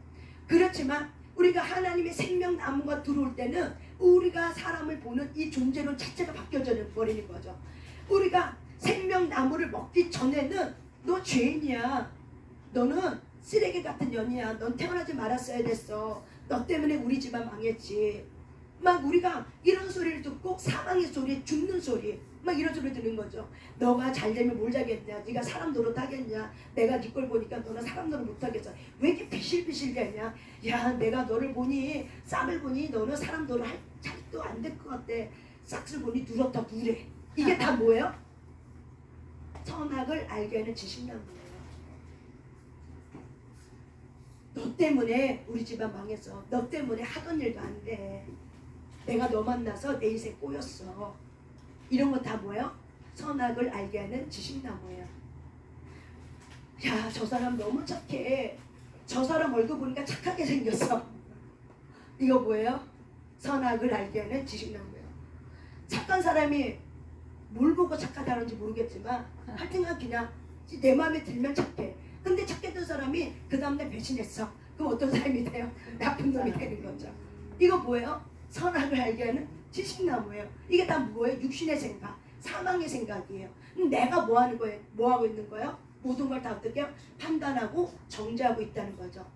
그렇지만 우리가 하나님의 생명나무가 들어올 때는 우리가 사람을 보는 이 존재론 자체가 바뀌어져 버리는 거죠. 우리가 생명나무를 먹기 전에는 너 죄인이야. 너는 쓰레기 같은 년이야. 넌 태어나지 말았어야 됐어. 너 때문에 우리 집안 망했지. 막 우리가 이런 소리를 듣고 사망의 소리, 죽는 소리 막 이런 소리 듣는 거죠. 너가 잘 되면 뭘 자겠냐. 네가 사람 노릇 하겠냐. 내가 네 걸 보니까 너는 사람 노릇 못 하겠어. 왜 이렇게 비실비실 되냐. 야, 내가 너를 보니 싹을 보니 너는 사람 노릇 할 자리도 안 될 것 같아. 싹을 보니 누렇다 누래. 이게 다 뭐예요? 선악을 알게 하는 지식나무예요. 너 때문에 우리 집안 망했어. 너 때문에 하던 일도 안 돼. 내가 너 만나서 내 인생 꼬였어. 이런 거 다 뭐예요? 선악을 알게 하는 지식나무예요. 야, 저 사람 너무 착해. 저 사람 얼굴 보니까 착하게 생겼어. 이거 뭐예요? 선악을 알게 하는 지식나무예요. 착한 사람이 뭘 보고 착하다는지 모르겠지만 하여튼 그냥 내 마음에 들면 착해. 근데 착했던 사람이 그 다음날 배신했어. 그럼 어떤 사람이 돼요? 나쁜 놈이 되는 거죠. 이거 뭐예요? 선악을 알게 하는 지식나무예요. 이게 다 뭐예요? 육신의 생각, 사망의 생각이에요. 내가 뭐 하는 거예요? 뭐 하고 있는 거예요? 모든 걸 다 어떻게 해요? 판단하고 정죄하고 있다는 거죠.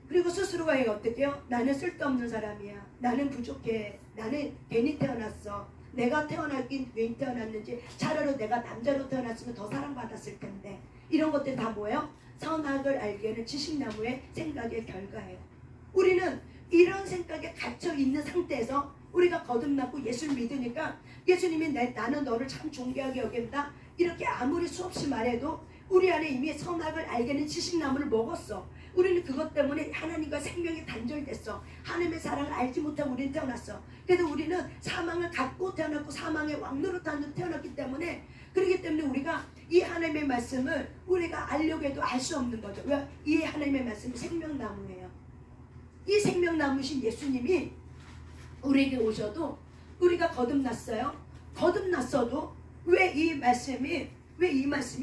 그리고 스스로가 어떻게 해요? 나는 쓸데없는 사람이야. 나는 부족해. 나는 괜히 태어났어. 내가 태어나긴 왜 태어났는지 차라리 내가 남자로 태어났으면 더 사랑받았을 텐데. 이런 것들 다 뭐예요? 선악을 알게 하는 지식나무의 생각의 결과예요. 우리는 이런 생각에 갇혀 있는 상태에서 우리가 거듭났고 예수를 믿으니까 예수님이 나는 너를 참 존귀하게 여긴다. 이렇게 아무리 수없이 말해도 우리 안에 이미 선악을 알게 하는 지식나무를 먹었어. 우리는 그것 때문에 하나님과 생명이 단절됐어. 하나님의 사랑을 알지 못하고 우리는 태어났어. 그래서 우리는 사망을 갖고 태어났고 사망의 왕노릇 태어났기 때문에 그렇기 때문에 우리가 이 하나님의 말씀을 우리가 알려고 해도 알 수 없는 거죠. 왜? 이 하나님의 말씀이 생명나무예요. 이 생명나무신 예수님이 우리에게 오셔도 우리가 거듭났어요. 거듭났어도 왜 이 말씀이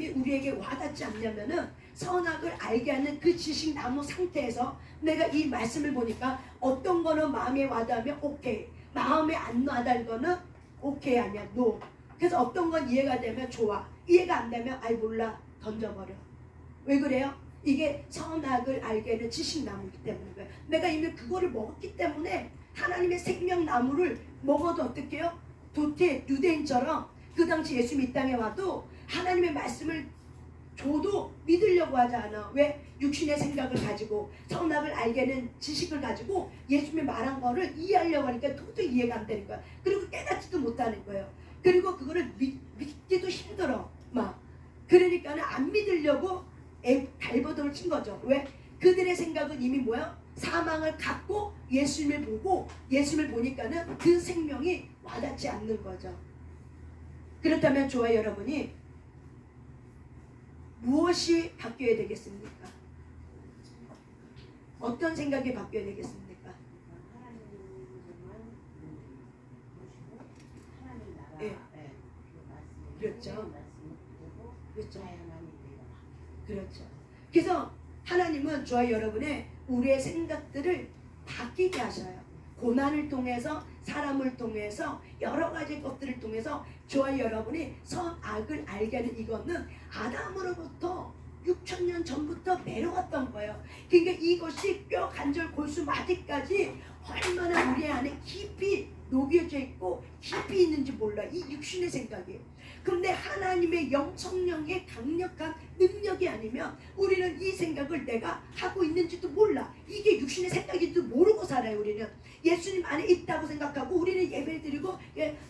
우리에게 와닿지 않냐면은 선악을 알게 하는 그 지식나무 상태에서 내가 이 말씀을 보니까 어떤 거는 마음에 와닿으면 오케이, 마음에 안 와닿는 거는 오케이 아니야, 노. 그래서 어떤 건 이해가 되면 좋아, 이해가 안 되면 아이 몰라, 던져버려. 왜 그래요? 이게 선악을 알게 하는 지식나무이기 때문인 거예요. 내가 이미 그거를 먹었기 때문에 하나님의 생명나무를 먹어도 어떻게 해요? 도태 유대인처럼 그 당시 예수님이 이 땅에 와도 하나님의 말씀을 줘도 믿으려고 하지 않아. 왜? 육신의 생각을 가지고 선악을 알게 하는 지식을 가지고 예수님이 말한 거를 이해하려고 하니까 도저히 이해가 안 되는 거야. 그리고 깨닫지도 못하는 거예요. 그리고 그거를 믿기도 힘들어. 막 그러니까는 안 믿으려고 발버둥을 친 거죠. 왜? 그들의 생각은 이미 뭐야? 사망을 갖고 예수님을 보고 예수님을 보니까는 그 생명이 와닿지 않는 거죠. 그렇다면 저와 여러분이 무엇이 바뀌어야 되겠습니까? 어떤 생각이 바뀌어야 되겠습니까? 예. 그렇죠. 그렇죠. 그렇죠. 그래서 하나님은 저와 여러분의 우리의 생각들을 바뀌게 하셔요. 고난을 통해서, 사람을 통해서, 여러 가지 것들을 통해서 저와 여러분이 선악을 알게 하는 이거는 아담으로부터 6,000년 전부터 내려왔던 거예요. 그러니까 이것이 뼈, 관절, 골수, 마디까지 얼마나 우리 안에 깊이 녹여져 있고 깊이 있는지 몰라. 이 육신의 생각이에요. 근데 하나님의 성령의 강력한 능력이 아니면 우리는 이 생각을 내가 하고 있는지도 몰라. 이게 육신의 생각인지도 모르고 살아요. 우리는 예수님 안에 있다고 생각하고 우리는 예배드리고,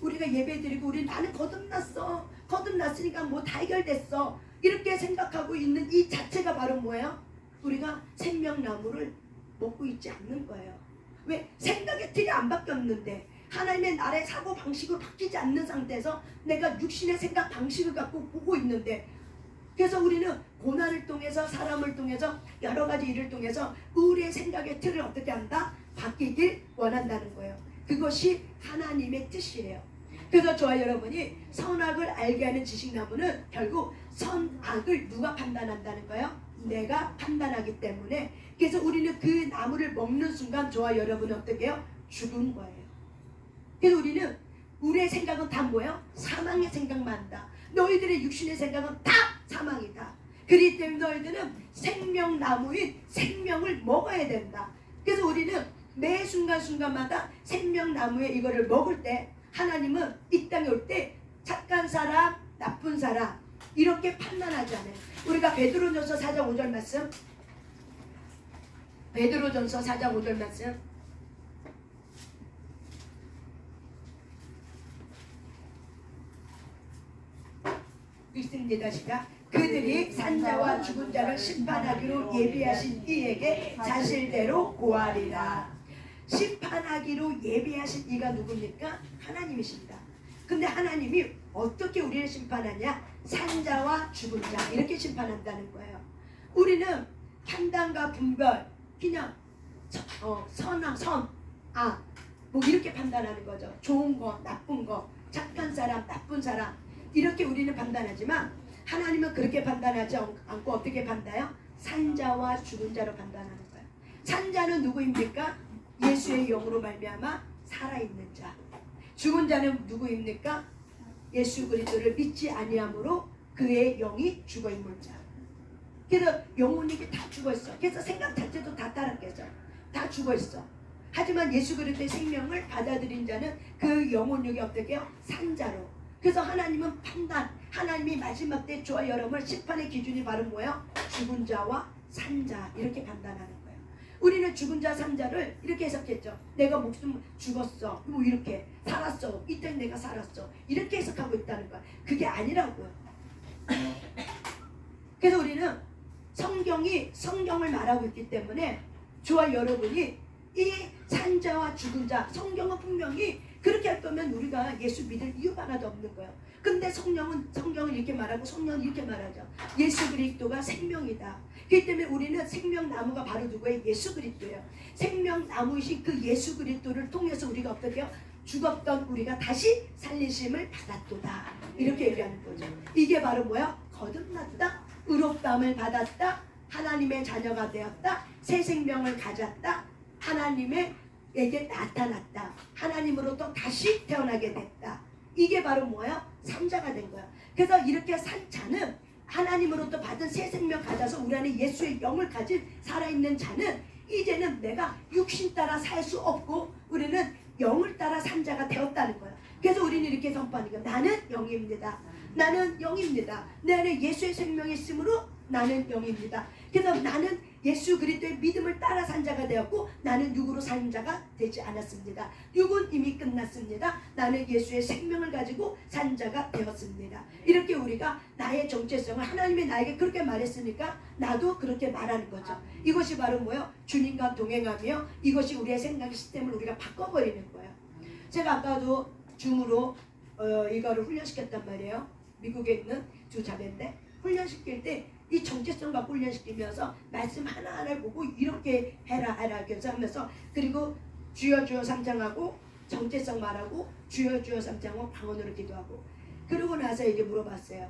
우리가 예배드리고 우리는 나는 거듭났어. 거듭났으니까 뭐 다 해결됐어. 이렇게 생각하고 있는 이 자체가 바로 뭐예요? 우리가 생명나무를 먹고 있지 않는 거예요. 왜? 생각의 틀이 안 바뀌었는데 하나님의 나라의 사고 방식으로 바뀌지 않는 상태에서 내가 육신의 생각 방식을 갖고 보고 있는데, 그래서 우리는 고난을 통해서 사람을 통해서 여러 가지 일을 통해서 우리의 생각의 틀을 어떻게 한다? 바뀌길 원한다는 거예요. 그것이 하나님의 뜻이에요. 그래서 저와 여러분이 선악을 알게 하는 지식나무는 결국 선악을 누가 판단한다는 거예요? 내가 판단하기 때문에. 그래서 우리는 그 나무를 먹는 순간 저와 여러분은 어떻게 해요? 죽은 거예요. 그래서 우리는 우리의 생각은 다 뭐예요? 사망의 생각만 한다. 너희들의 육신의 생각은 다 사망이다. 그렇기 때문에 너희들은 생명나무인 생명을 먹어야 된다. 그래서 우리는 매 순간순간마다 생명나무의 이거를 먹을 때 하나님은 이 땅에 올 때 착한 사람, 나쁜 사람 이렇게 판단하지 않아요. 우리가 베드로전서 4장 5절 말씀, 베드로전서 4장 5절 말씀 읽습니다. 시작. 그들이 산자와 죽은 자를 심판하기로 예비하신 이에게 자실대로 고하리라. 심판하기로 예비하신 이가 누굽니까? 하나님이십니다. 근데 하나님이 어떻게 우리를 심판하냐? 산자와 죽은 자 이렇게 심판한다는 거예요. 우리는 판단과 분별, 그냥 선악, 선악 뭐 이렇게 판단하는 거죠. 좋은 거, 나쁜 거, 착한 사람, 나쁜 사람 이렇게 우리는 판단하지만 하나님은 그렇게 판단하지 않고 어떻게 판단해요? 산자와 죽은 자로 판단하는 거예요. 산자는 누구입니까? 예수의 영으로 말미암아 살아있는 자. 죽은 자는 누구입니까? 예수 그리스도를 믿지 아니함으로 그의 영이 죽어있는 자. 그래서 영혼이 다 죽어있어. 그래서 생각 자체도 다 타락해서 다 죽어있어. 하지만 예수 그리스도의 생명을 받아들인 자는 그 영혼력이 어떻게 해요? 산자로. 그래서 하나님은 판단, 하나님이 마지막 때 저와 여러분을 심판의 기준이 바로 뭐예요? 죽은 자와 산자 이렇게 판단하는 거예요. 우리는 죽은 자, 산자를 이렇게 해석했죠. 내가 목숨 죽었어, 뭐 이렇게 살았어, 이때 내가 살았어 이렇게 해석하고 있다는 거야. 그게 아니라고요. 그래서 우리는 성경을 말하고 있기 때문에 저와 여러분이 이 산자와 죽은 자, 성경은 분명히 그렇게 할 거면 우리가 예수 믿을 이유가 하나도 없는 거예요. 근데 성경은 이렇게 말하고 성령은 이렇게 말하죠. 예수 그리스도가 생명이다. 그렇기 때문에 우리는 생명나무가 바로 누구예요? 예수 그리스도예요. 생명나무이신 그 예수 그리스도를 통해서 우리가 어떻게 해요? 죽었던 우리가 다시 살리심을 받았도다. 이렇게 얘기하는 거죠. 이게 바로 뭐야? 거듭났다, 의롭다함을 받았다, 하나님의 자녀가 되었다, 새 생명을 가졌다, 하나님에게 나타났다, 하나님으로부터 다시 태어나게 됐다. 이게 바로 뭐야? 산자가 된 거야. 그래서 이렇게 산자는 하나님으로부터 받은 새 생명 가져서 우리 안에 예수의 영을 가진 살아있는 자는 이제는 내가 육신 따라 살 수 없고 우리는 영을 따라 산자가 되었다는 거야. 그래서 우리는 이렇게 선포하는 거야. 나는 영입니다. 나는 영입니다. 내 안에 예수의 생명이 있으므로 나는 영입니다. 그래서 나는 예수 그리스도의 믿음을 따라 산 자가 되었고 나는 육으로 산 자가 되지 않았습니다. 육은 이미 끝났습니다. 나는 예수의 생명을 가지고 산 자가 되었습니다. 이렇게 우리가 나의 정체성을 하나님이 나에게 그렇게 말했으니까 나도 그렇게 말하는 거죠. 이것이 바로 뭐예요? 주님과 동행하며 이것이 우리의 생각 시스템을 우리가 바꿔버리는 거예요. 제가 아까도 줌으로 이거를 훈련시켰단 말이에요. 미국에 있는 두 자매인데 훈련시킬 때 이 정체성과 훈련시키면서 말씀 하나하나를 보고 이렇게 해라 이렇게 하면서 그리고 주여 주여 삼창하고 정체성 말하고 주여 주여 삼창하고 방언으로 기도하고 그러고 나서 이제 물어봤어요.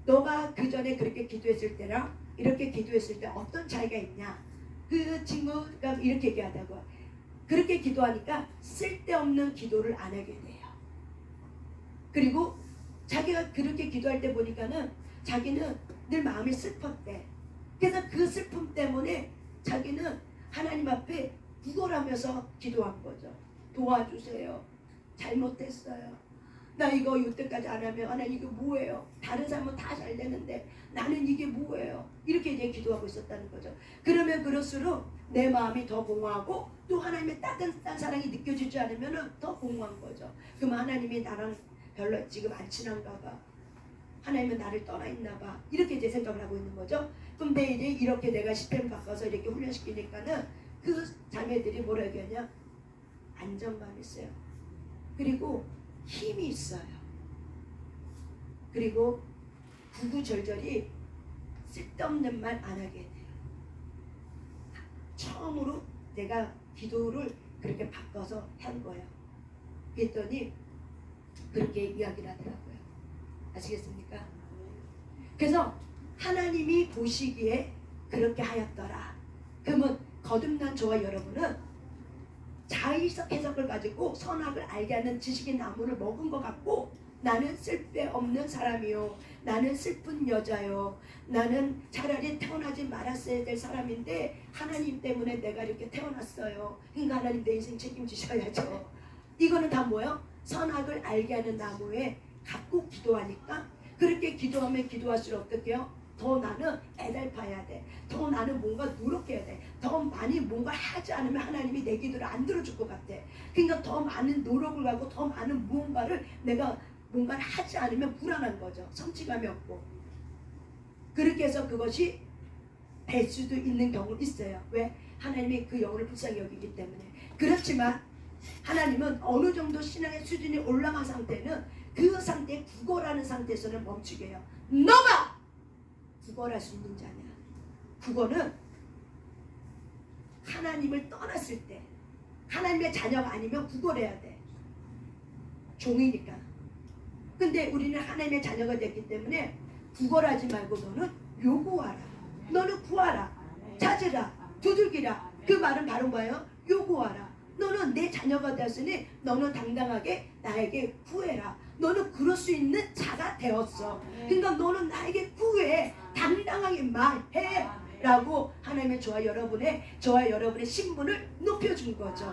너가 그 전에 그렇게 기도했을 때랑 이렇게 기도했을 때 어떤 차이가 있냐? 그 친구가 이렇게 얘기하다고. 그렇게 기도하니까 쓸데없는 기도를 안 하게 돼요. 그리고 자기가 그렇게 기도할 때 보니까는 자기는 늘 마음이 슬펐대. 그래서 그 슬픔 때문에 자기는 하나님 앞에 구걸하면서 기도한 거죠. 도와주세요. 잘못했어요. 나 이거 이때까지 안 하면 하나님 이게 뭐예요? 다른 사람은 다 잘 되는데 나는 이게 뭐예요? 이렇게 이제 기도하고 있었다는 거죠. 그러면 그럴수록 내 마음이 더 공허하고 또 하나님의 따뜻한 사랑이 느껴지지 않으면 더 공허한 거죠. 그럼 하나님이 나랑 별로 지금 안 친한가 봐. 하나님은 나를 떠나 있나 봐. 이렇게 이제 생각을 하고 있는 거죠. 근데 이제 이렇게 내가 시스템 바꿔서 이렇게 훈련시키니까는 그 자매들이 뭐라 얘기하냐? 안정감 있어요. 그리고 힘이 있어요. 그리고 구구절절히 쓸데없는 말 안 하게 돼요. 처음으로 내가 기도를 그렇게 바꿔서 한 거예요. 그랬더니 그렇게 이야기를 하더라고요. 아시겠습니까? 그래서 하나님이 보시기에 그렇게 하였더라. 그러면 거듭난 저와 여러분은 자의적 해석을 가지고 선악을 알게 하는 지식의 나무를 먹은 것 같고, 나는 쓸데없는 사람이요, 나는 슬픈 여자요, 나는 차라리 태어나지 말았어야 될 사람인데 하나님 때문에 내가 이렇게 태어났어요. 그러니까 하나님 내 인생 책임지셔야죠. 이거는 다 뭐예요? 선악을 알게 하는 나무에 갖고 기도하니까, 그렇게 기도하면 기도할수록 어떻게 해요? 더 나는 애달파야 돼. 더 나는 뭔가 노력해야 돼. 더 많이 뭔가 하지 않으면 하나님이 내 기도를 안 들어줄 것 같아. 그러니까 더 많은 노력을 하고 더 많은 무언가를 내가 뭔가를 하지 않으면 불안한 거죠. 성취감이 없고. 그렇게 해서 그것이 될 수도 있는 경우 있어요. 왜? 하나님이 그 영혼을 불쌍히 여기기 때문에. 그렇지만 하나님은 어느 정도 신앙의 수준이 올라간 상태는 그 상태에 구걸하는 상태에서는 멈추게 해요. 너가 구걸할 수 있는 자냐. 그거는 하나님을 떠났을 때, 하나님의 자녀가 아니면 구걸해야 돼. 종이니까. 근데 우리는 하나님의 자녀가 됐기 때문에 구걸하지 말고 너는 요구하라. 너는 구하라. 찾으라. 두들기라. 그 말은 바로 뭐예요? 요구하라. 너는 내 자녀가 되었으니 너는 당당하게 나에게 구해라. 너는 그럴 수 있는 자가 되었어. 그러니까 너는 나에게 구해. 당당하게 말해. 라고 하나님의 저와 여러분의 신분을 높여준 거죠.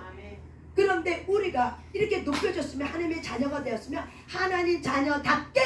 그런데 우리가 이렇게 높여졌으면, 하나님의 자녀가 되었으면 하나님 자녀답게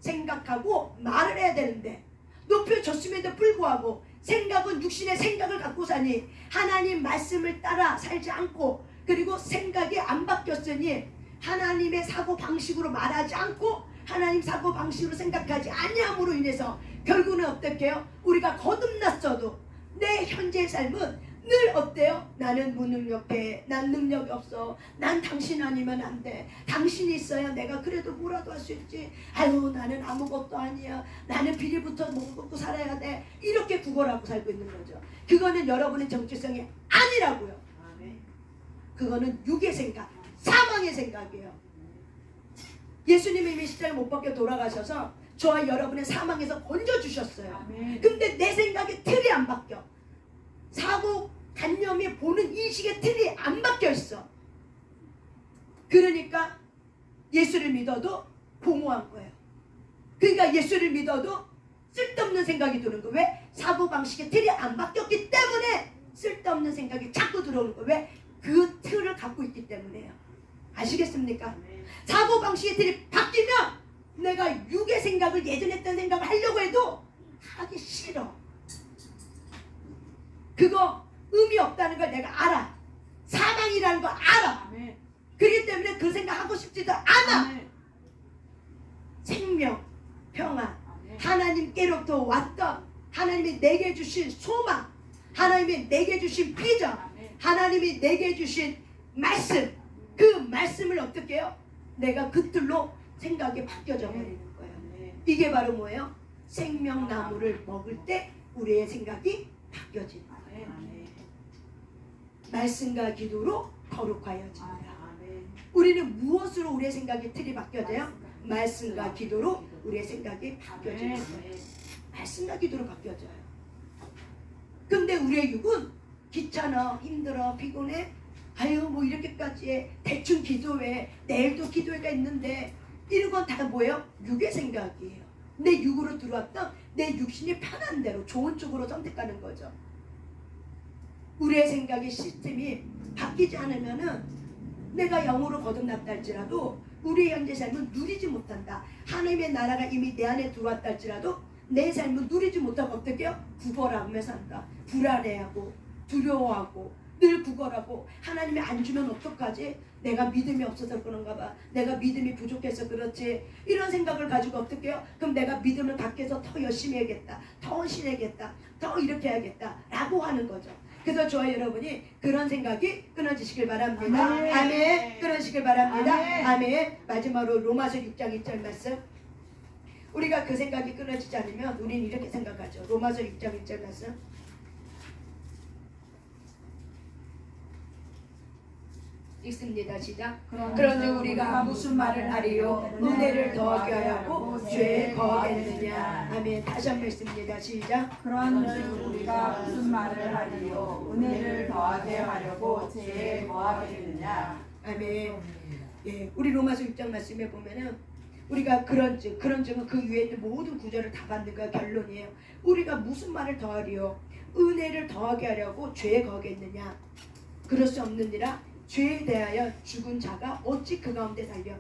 생각하고 말을 해야 되는데, 높여졌음에도 불구하고 생각은 육신의 생각을 갖고 사니 하나님 말씀을 따라 살지 않고, 그리고 생각이 안 바뀌었으니 하나님의 사고방식으로 말하지 않고 하나님 사고방식으로 생각하지 아니함으로 인해서 결국은 어떻게 해요? 우리가 거듭났어도 내 현재의 삶은 늘 어때요? 나는 무능력해. 난 능력이 없어. 난 당신 아니면 안 돼. 당신이 있어야 내가 그래도 뭐라도 할 수 있지. 아유, 나는 아무것도 아니야. 나는 비리부터 먹고 살아야 돼. 이렇게 구걸하고 살고 있는 거죠. 그거는 여러분의 정체성이 아니라고요. 그거는 육의 생각, 사망의 생각이에요. 예수님이 이미 십자가에 못 박혀 돌아가셔서 저와 여러분의 사망에서 건져주셨어요. 근데 내 생각의 틀이 안 바뀌어. 사고 단념이 보는 인식의 틀이 안 바뀌어 있어. 그러니까 예수를 믿어도 공허한 거예요. 그러니까 예수를 믿어도 쓸데없는 생각이 드는 거예요. 왜? 사고방식의 틀이 안 바뀌었기 때문에 쓸데없는 생각이 자꾸 들어오는 거예요. 왜? 그 틀을 갖고 있기 때문에요. 아시겠습니까? 사고방식의 틀이 바뀌면 내가 육의 생각을, 예전에 했던 생각을 하려고 해도 하기 싫어. 그거 의미 없다는 걸 내가 알아. 사망이라는 거 알아. 그렇기 때문에 그 생각하고 싶지도 않아. 생명, 평안, 하나님께로부터 왔던 하나님이 내게 주신 소망, 하나님이 내게 주신 비전, 하나님이 내게 주신 말씀, 그 말씀을 어떻게 해요? 내가 그 틀로 생각이 바뀌어져 버리는 거예요. 이게 바로 뭐예요? 생명나무를 먹을 때 우리의 생각이 바뀌어지는 거예요. 말씀과 기도로 거룩하여집니다. 우리는 무엇으로 우리의 생각이 틀이 바뀌어져요? 말씀과 기도로 우리의 생각이 바뀌어지는 거예요. 말씀과 기도로 바뀌어져요. 근데 우리의 육은 귀찮아, 힘들어, 피곤해, 아유 뭐 이렇게까지 해, 대충 기도해, 내일도 기도회가 있는데, 이런 건 다 뭐예요? 육의 생각이에요. 내 육으로 들어왔던 내 육신이 편한 대로 좋은 쪽으로 선택하는 거죠. 우리의 생각의 시스템이 바뀌지 않으면은 내가 영으로 거듭났다 할지라도 우리의 현재 삶은 누리지 못한다. 하나님의 나라가 이미 내 안에 들어왔다 할지라도 내 삶은 누리지 못하고 어떻게 해요? 구걸하며 산다. 불안해하고 두려워하고 늘 구걸하고, 하나님이 안 주면 어떡하지? 내가 믿음이 없어서 그런가 봐. 내가 믿음이 부족해서 그렇지. 이런 생각을 가지고 어떻게 해요? 그럼 내가 믿음을 갖기 위해서 더 열심히 해야겠다. 더 헌신해야겠다. 더 이렇게 해야겠다. 라고 하는 거죠. 그래서 저와 여러분이 그런 생각이 끊어지시길 바랍니다. 아멘. 아멘. 끊어지시길 바랍니다. 아멘. 아멘. 마지막으로 로마서 6장 1절 말씀. 우리가 그 생각이 끊어지지 않으면 우리는 이렇게 생각하죠. 로마서 6장 1절 말씀. 읽습니다. 시작. 그런즉 우리가 무슨 말을 하리요? 은혜를 더하게 하려고 죄에 거하겠느냐. 아멘. 다시 한 번 읽습니다. 시작. 그런즉 우리가 무슨 말을 하리요? 은혜를 더하게 하려고 죄에 거하겠느냐. 아멘. 예, 우리 로마서 6장 말씀에 보면은 우리가 그런즉은 그 위에 있는 모든 구절을 다 받는 거 결론이에요. 우리가 무슨 말을 더하리요? 은혜를 더하게 하려고 죄에 거하겠느냐. 그럴 수 없느니라. 죄에 대하여 죽은 자가 어찌 그 가운데 살려.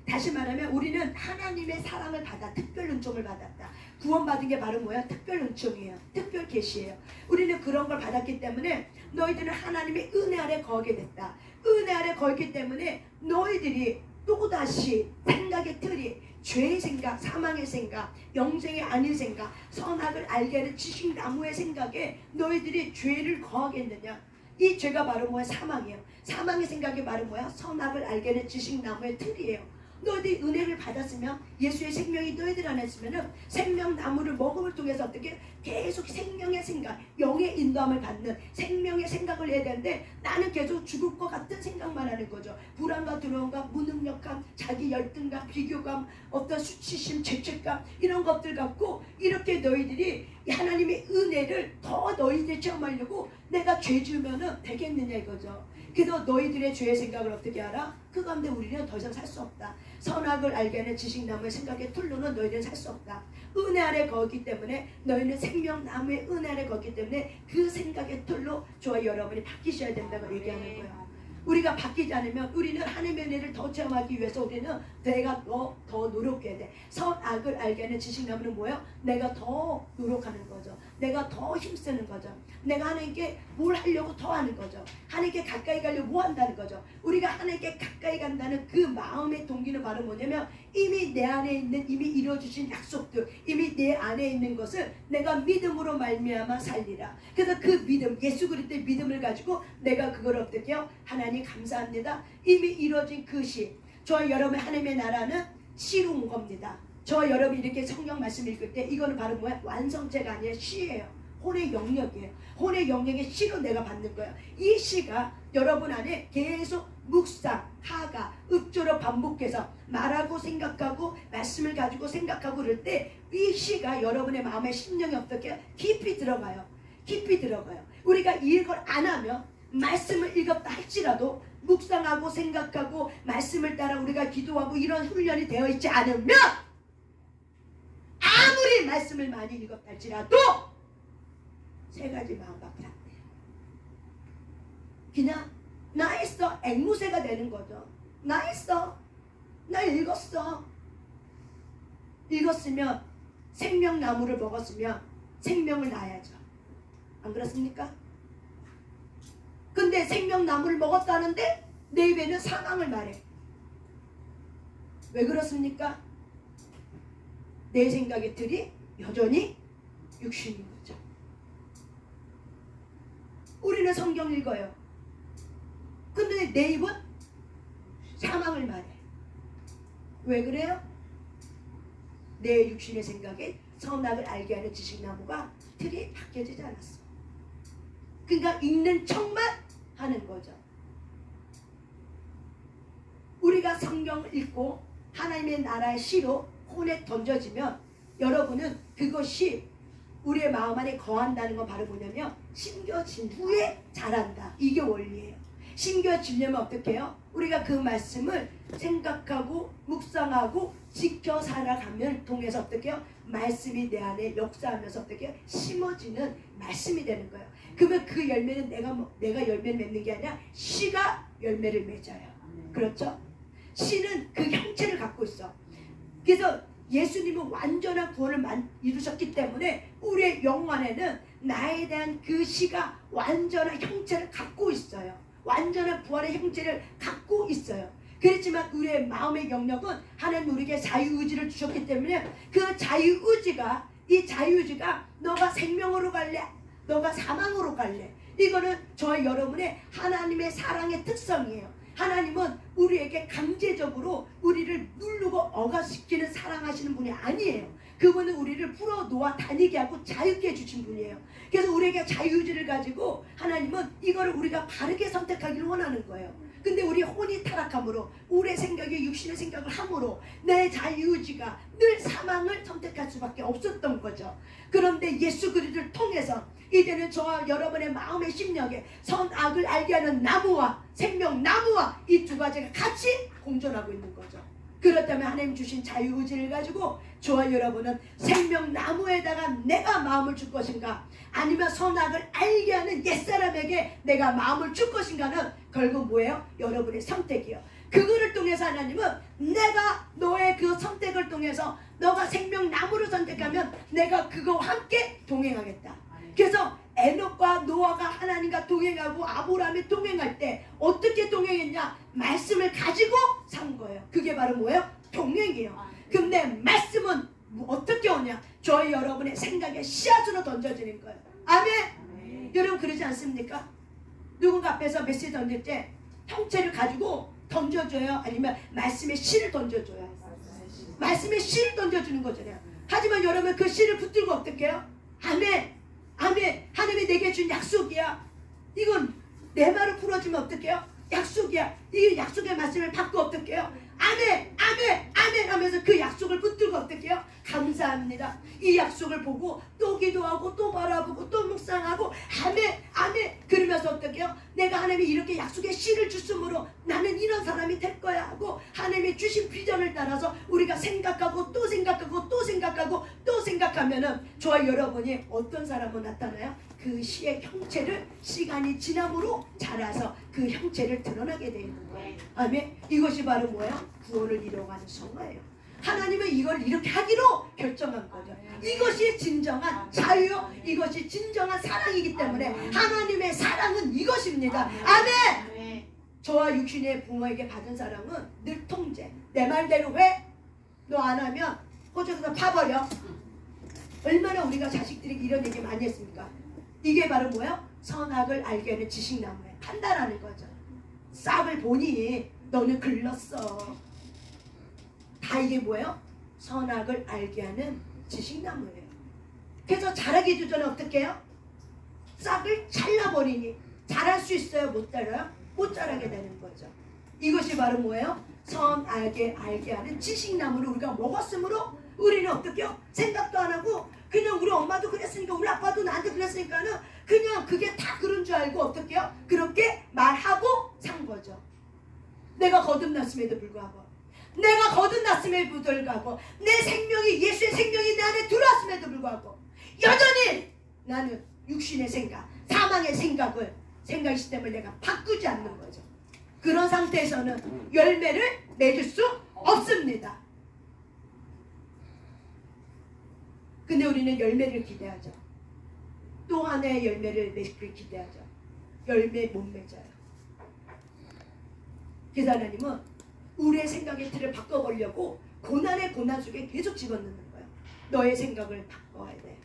다시 말하면 우리는 하나님의 사랑을 받아 특별 은총을 받았다. 구원받은 게 바로 뭐야? 특별 은총이에요. 특별 계시예요. 우리는 그런 걸 받았기 때문에 너희들은 하나님의 은혜 아래 거하게 됐다. 은혜 아래 거했기 때문에 너희들이 또다시 생각의 틀이 죄의 생각, 사망의 생각, 영생의 아닐 생각, 선악을 알게 하는 지식나무의 생각에 너희들이 죄를 거하겠느냐. 이 죄가 바로 뭐야? 사망이에요. 사망의 생각이 바로 뭐야? 선악을 알게 하는 지식나무의 틀이에요. 너희들이 은혜를 받았으면 예수의 생명이 너희들 안에 있으면 생명나무를 먹음을 통해서 어떻게 계속 생명의 생각, 영의 인도함을 받는 생명의 생각을 해야 되는데 나는 계속 죽을 것 같은 생각만 하는 거죠. 불안과 두려움과 무능력감, 자기 열등감, 비교감, 어떤 수치심, 죄책감 이런 것들 갖고 이렇게 너희들이 하나님의 은혜를 더 너희들이 체험하려고 내가 죄 지으면 되겠느냐 이거죠. 그래서 너희들의 죄의 생각을 어떻게 알아? 그 가운데 우리는 더 이상 살 수 없다. 선악을 알게 하는 지식나무의 생각의 틀로는 너희는 살 수 없다. 은혜 아래 거기 때문에 너희는 생명나무의 은혜 아래 거기 때문에 그 생각의 틀로 저와 여러분이 바뀌셔야 된다고 얘기하는 거예요. 우리가 바뀌지 않으면 우리는 하나님의 은혜를 더 체험하기 위해서 우리는 내가 더 노력해야 돼. 선악을 알게 하는 지식나무는 뭐예요? 내가 더 노력하는 거죠. 내가 더 힘쓰는 거죠. 내가 하나님께 뭘 하려고 더 하는 거죠. 하나님께 가까이 가려고 뭐 한다는 거죠. 우리가 하나님께 가까이 간다는 그 마음의 동기는 바로 뭐냐면 이미 내 안에 있는 이미 이루어주신 약속들, 이미 내 안에 있는 것을 내가 믿음으로 말미암아 살리라. 그래서 그 믿음, 예수 그리스도의 믿음을 가지고 내가 그걸 어떻게 해요? 하나님 감사합니다. 이미 이루어진 그 시, 저와 여러분의 하나님의 나라는 시로 온 겁니다. 저와 여러분이 이렇게 성경 말씀 읽을 때 이거는 바로 뭐야? 완성체가 아니라 시예요. 혼의 영역이에요. 혼의 영역의 시로 내가 받는 거예요. 이 시가 여러분 안에 계속 묵상, 하가, 읍조로 반복해서 말하고 생각하고 말씀을 가지고 생각하고 그럴 때 이 시가 여러분의 마음의 심령이 어떻게 깊이 들어가요. 깊이 들어가요. 우리가 이걸 안 하면 말씀을 읽었다 할지라도 묵상하고 생각하고 말씀을 따라 우리가 기도하고 이런 훈련이 되어 있지 않으면 아무리 말씀을 많이 읽었다 할지라도 세 가지 마음밖에 안 돼요. 그냥 나 했어. 앵무새가 되는 거죠. 나 했어. 나 읽었어. 읽었으면 생명나무를 먹었으면 생명을 낳아야죠. 안 그렇습니까? 근데 생명나무를 먹었다는데 내 입에는 사망을 말해. 왜 그렇습니까? 내 생각의 틀이 여전히 육신인 거죠. 우리는 성경 읽어요. 근데 내 입은 사망을 말해. 왜 그래요? 내 육신의 생각에 선악을 알게 하는 지식나무가 틀이 바뀌어지지 않았어. 그러니까 읽는 척만 하는 거죠. 우리가 성경을 읽고 하나님의 나라의 시로 혼에 던져지면 여러분은 그것이 우리의 마음 안에 거한다는 건 바로 뭐냐면 심겨진 후에 자란다. 이게 원리예요. 심겨지려면 어떻게 해요? 우리가 그 말씀을 생각하고 묵상하고 지켜 살아가면 통해서 어떻게 해요? 말씀이 내 안에 역사하면서 어떻게 해요? 심어지는 말씀이 되는 거예요. 그러면 그 열매는 내가 열매를 맺는 게 아니라 시가 열매를 맺어요. 그렇죠? 시는 그 형체를 갖고 있어. 그래서 예수님은 완전한 구원을 이루셨기 때문에 우리의 영 안에는 나에 대한 그 시가 완전한 형체를 갖고 있어요. 완전한 부활의 형체를 갖고 있어요. 그렇지만 우리의 마음의 영역은 하나님 우리에게 자유의지를 주셨기 때문에 그 자유의지가 이 자유의지가 너가 생명으로 갈래? 너가 사망으로 갈래? 이거는 저와 여러분의 하나님의 사랑의 특성이에요. 하나님은 우리에게 강제적으로 우리를 누르고 억압시키는 사랑하시는 분이 아니에요. 그분은 우리를 풀어놓아 다니게 하고 자유케 해주신 분이에요. 그래서 우리에게 자유의지를 가지고 하나님은 이거를 우리가 바르게 선택하기를 원하는 거예요. 근데 우리 혼이 타락함으로 우리의 생각이 육신의 생각을 함으로 내 자유의지가 늘 사망을 선택할 수밖에 없었던 거죠. 그런데 예수 그리스도를 통해서 이제는 저와 여러분의 마음의 심령에 선악을 알게 하는 나무와 생명나무와 이 두 가지가 같이 공존하고 있는 거죠. 그렇다면 하나님 주신 자유의지를 가지고 저와 여러분은 생명나무에다가 내가 마음을 줄 것인가, 아니면 선악을 알게 하는 옛사람에게 내가 마음을 줄 것인가는 결국 뭐예요? 여러분의 선택이요. 그거를 통해서 하나님은 내가 너의 그 선택을 통해서 너가 생명나무를 선택하면 내가 그거와 함께 동행하겠다. 그래서 에녹과 노아가 하나님과 동행하고 아브라함이 동행할 때 어떻게 동행했냐? 말씀을 가지고 산 거예요. 그게 바로 뭐예요? 동행이에요. 근데 말씀은 어떻게 오냐? 저희 여러분의 생각에 씨앗으로 던져지는 거예요. 아멘? 여러분 그러지 않습니까? 누군가 앞에서 메시지 던질 때 형체를 가지고 던져줘요? 아니면 말씀의 씨를 던져줘요? 말씀의 씨를 던져주는 거잖아요. 하지만 여러분 그 씨를 붙들고 어떻게 해요? 아멘! 아멘. 하나님이 내게 준 약속이야. 이건 내 말을 풀어주면 어떡해요? 약속이야. 이 약속의 말씀을 받고 어떡해요? 아멘 아멘 아멘 하면서 그 약속을 붙들고 어떡해요? 감사합니다. 이 약속을 보고 또 기도하고 또 바라보고 또 묵상하고 아멘 아멘 그러면서 어떡해요? 내가 하나님이 이렇게 약속의 씨를 주심으로 나는 이런 사람이 될 거야 하고 하나님이 주신 비전을 따라서 우리가 생각하고 또 생각하고 또 생각하고 또 생각하면은 저와 여러분이 어떤 사람은 나타나요? 그 씨의 형체를 시간이 지남으로 자라서 그 형체를 드러나게 되는 거예요. 아멘. 이것이 바로 뭐예요? 구원을 이루어가는 성화예요. 하나님은 이걸 이렇게 하기로 결정한 거죠. 이것이 진정한 자유요. 이것이 진정한 사랑이기 때문에 하나님의 사랑은 이것입니다. 아멘. 저와 육신의 부모에게 받은 사랑은 늘 통제. 내 말대로 해. 너 안 하면 호적에서 파버려. 얼마나 우리가 자식들에게 이런 얘기 많이 했습니까? 이게 바로 뭐예요? 선악을 알게 하는 지식나무예요. 판단하는 거죠. 싹을 보니 너는 글렀어. 다 이게 뭐예요? 선악을 알게 하는 지식나무예요. 그래서 자라기 전에 어떻게 해요? 싹을 잘라버리니 자랄 수 있어요? 못 자라요? 못 자라게 되는 거죠. 이것이 바로 뭐예요? 선악을 알게 하는 지식나무를 우리가 먹었으므로 우리는 어떻게 해요? 생각도 안 하고 그냥 우리 엄마도 그랬으니까 우리 아빠도 나한테 그랬으니까는 그냥 그게 다 그런 줄 알고 어떻게 해요? 그렇게 말하고 산 거죠. 내가 거듭났음에도 불구하고 내 생명이 예수의 생명이 내 안에 들어왔음에도 불구하고 여전히 나는 육신의 생각, 사망의 생각이 있기 때문에 내가 바꾸지 않는 거죠. 그런 상태에서는 열매를 맺을 수 없습니다. 근데 우리는 열매를 기대하죠. 또 하나의 열매를 맺기를 기대하죠. 열매 못 맺어요. 그래서 하나님은 우리의 생각의 틀을 바꿔보려고 고난의 고난 속에 계속 집어넣는 거예요. 너의 생각을 바꿔야 돼.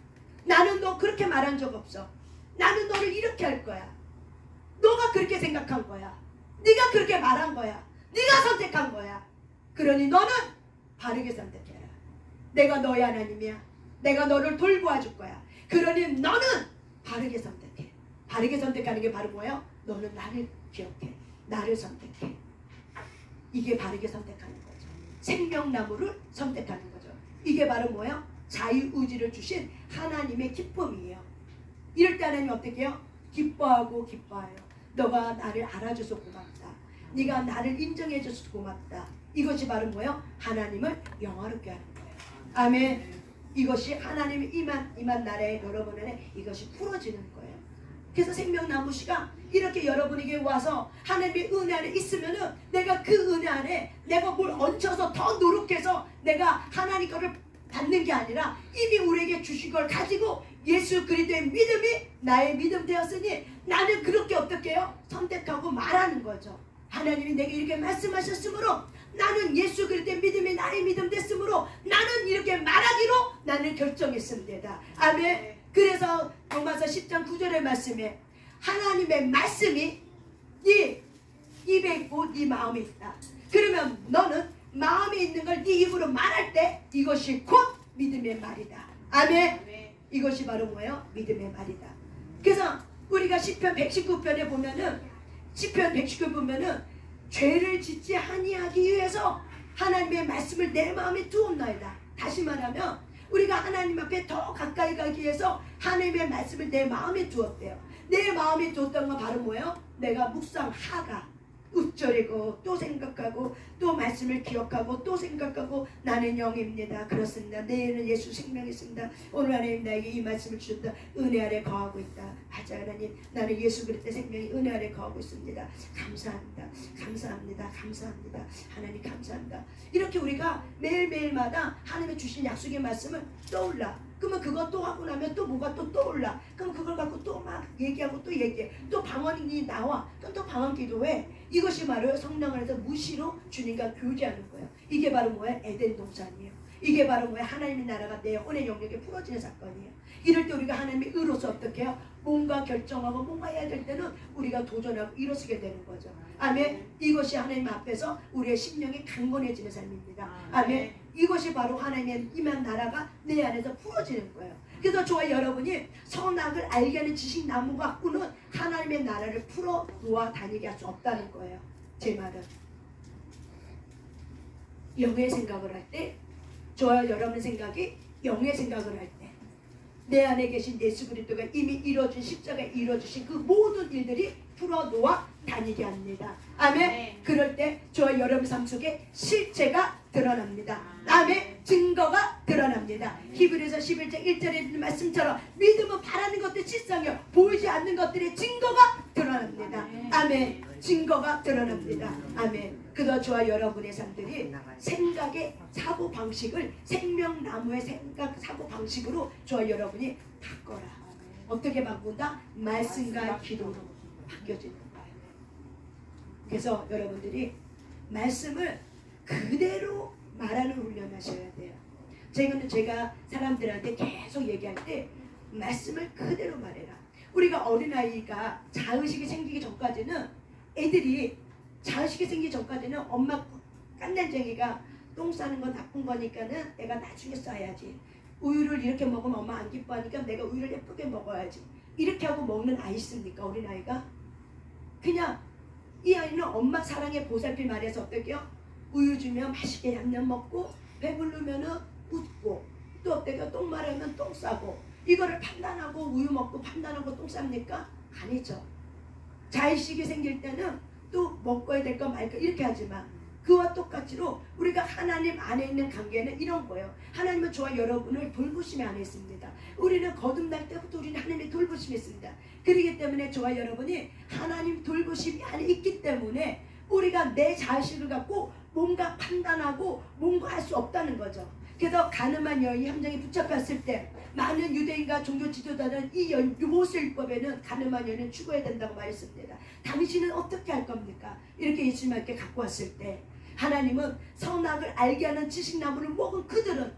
나는 너 그렇게 말한 적 없어. 나는 너를 이렇게 할 거야. 너가 그렇게 생각한 거야. 네가 그렇게 말한 거야. 네가 선택한 거야. 그러니 너는 바르게 선택해라. 내가 너의 하나님이야. 내가 너를 돌보아줄 거야. 그러니 너는 바르게 선택해. 바르게 선택하는 게 바로 뭐예요? 너는 나를 기억해. 나를 선택해. 이게 바르게 선택하는 거죠. 생명나무를 선택하는 거죠. 이게 바로 뭐예요? 자유의지를 주신 하나님의 기쁨이에요. 이럴 때 하나님 어떻게 해요? 기뻐하고 기뻐해요. 너가 나를 알아줘서 고맙다. 네가 나를 인정해줘서 고맙다. 이것이 바로 뭐예요? 하나님을 영화롭게 하는 거예요. 아멘. 이것이 하나님의 임한 날에 여러분 안에 이것이 풀어지는 거예요. 그래서 생명나무 씨가 이렇게 여러분에게 와서 하나님의 은혜 안에 있으면은 내가 그 은혜 안에 내가 뭘 얹혀서 더 노력해서 내가 하나님 거를 받는 게 아니라 이미 우리에게 주신 걸 가지고 예수 그리스도의 믿음이 나의 믿음 되었으니 나는 그렇게 어떻게 해요? 선택하고 말하는 거죠. 하나님이 내게 이렇게 말씀하셨으므로 나는 예수 그리스도의 믿음이 나의 믿음 됐으므로 나는 이렇게 말하기로 나는 결정했습니다. 아멘. 그래서 로마서 10장 9절의 말씀에 하나님의 말씀이 네 입에 있고 네 마음에 있다. 그러면 너는 마음에 있는 걸 네 입으로 말할 때 이것이 곧 믿음의 말이다. 아멘. 이것이 바로 뭐예요? 믿음의 말이다. 그래서 우리가 시편 119편에 보면은 시편 119편 보면은 죄를 짓지 아니하기 위해서 하나님의 말씀을 내 마음에 두었나이다. 다시 말하면 우리가 하나님 앞에 더 가까이 가기 위해서 하나님의 말씀을 내 마음에 두었대요. 내 마음에 두었던 건 바로 뭐예요? 내가 묵상하가 읊조리고 또 생각하고 또 말씀을 기억하고 또 생각하고 나는 영입니다. 그렇습니다. 내일은 예수 생명이 있습니다. 오늘 하나님 나에게 이 말씀을 주셨다. 은혜 아래 거하고 있다. 맞아 하나님, 나는 예수 그리스도의 생명이 은혜 아래 거하고 있습니다. 감사합니다. 감사합니다. 감사합니다. 하나님 감사합니다. 이렇게 우리가 매일매일마다 하나님의 주신 약속의 말씀을 떠올라. 그러면 그거 또 하고 나면 또 뭐가 또 떠올라. 그럼 그걸 갖고 또 막 얘기하고 또 얘기해. 또 방언이 나와. 그럼 또 방언 기도해. 이것이 바로 성령 안에서 무시로 주님과 교제하는 거예요. 이게 바로 뭐예요? 에덴 동산이에요. 이게 바로 뭐예요? 하나님의 나라가 내 영혼의 영역에 풀어지는 사건이에요. 이럴 때 우리가 하나님의 의로서 어떻게 해요? 뭔가 결정하고 뭔가 해야 될 때는 우리가 도전하고 일어서게 되는 거죠. 아멘. 이것이 하나님 앞에서 우리의 심령이 강건해지는 삶입니다. 아멘. 이것이 바로 하나님의 임한 나라가 내 안에서 풀어지는 거예요. 그래서 저와 여러분이 선악을 알게 하는 지식 나무 갖고는 하나님의 나라를 풀어 놓아 다니게 할 수 없다는 거예요. 제 말은 영의 생각을 할 때, 저와 여러분의 생각이 영의 생각을 할 때, 내 안에 계신 예수 그리스도가 이미 이루어진 십자가에 이루어주신 그 모든 일들이 풀어놓아 다니게 합니다. 아멘. 그럴 때 저와 여러분 삶 속에 실체가 드러납니다. 아멘. 증거가 드러납니다. 히브리서 11장 1절에 있는 말씀처럼 믿음은 바라는 것들이 실상이요 보이지 않는 것들의 증거가 드러납니다. 아멘. 증거가 드러납니다. 아멘. 그저 저와 여러분의 삶들이 생각의 사고방식을 생명나무의 생각 사고방식으로 저와 여러분이 바꿔라. 어떻게 바꾼다? 말씀과 기도로 바뀌어지는 거예요. 그래서 여러분들이 말씀을 그대로 말하는 훈련을 하셔야 돼요. 제가 사람들한테 계속 얘기할 때 말씀을 그대로 말해라. 우리가 어린아이가 자의식이 생기기 전까지는 애들이 자의식이 생기기 전까지는 엄마 깐난쟁이가 똥 싸는 건 나쁜 거니까는 내가 나중에 싸야지. 우유를 이렇게 먹으면 엄마 안 기뻐하니까 내가 우유를 예쁘게 먹어야지. 이렇게 하고 먹는 아이 있습니까? 어린아이가? 그냥 이 아이는 엄마 사랑에 보살필 말에서 어떻게요? 우유 주면 맛있게 냠냠 먹고 배부르면은 웃고 또 어때요? 똥 마르면 똥 싸고 이거를 판단하고 우유 먹고 판단하고 똥 쌉니까? 아니죠. 자의식이 생길 때는 또 먹어야 될 거 말까 이렇게 하지만 그와 똑같이로 우리가 하나님 안에 있는 관계는 이런 거예요. 하나님은 저와 여러분을 돌보심이 안에 있습니다. 우리는 거듭날 때부터 우리는 하나님의 돌보심이 있습니다. 그렇기 때문에 저와 여러분이 하나님 돌보심이 안에 있기 때문에 우리가 내 자의식을 갖고 뭔가 판단하고 뭔가 할 수 없다는 거죠. 그래서 가늠한 여인이 함정에 붙잡혔을 때 많은 유대인과 종교 지도자는 이 모세율법에는 가늠한 여인은 죽어야 된다고 말했습니다. 당신은 어떻게 할 겁니까? 이렇게 예수님께 갖고 왔을 때 하나님은 선악을 알게 하는 지식나무를 먹은 그들은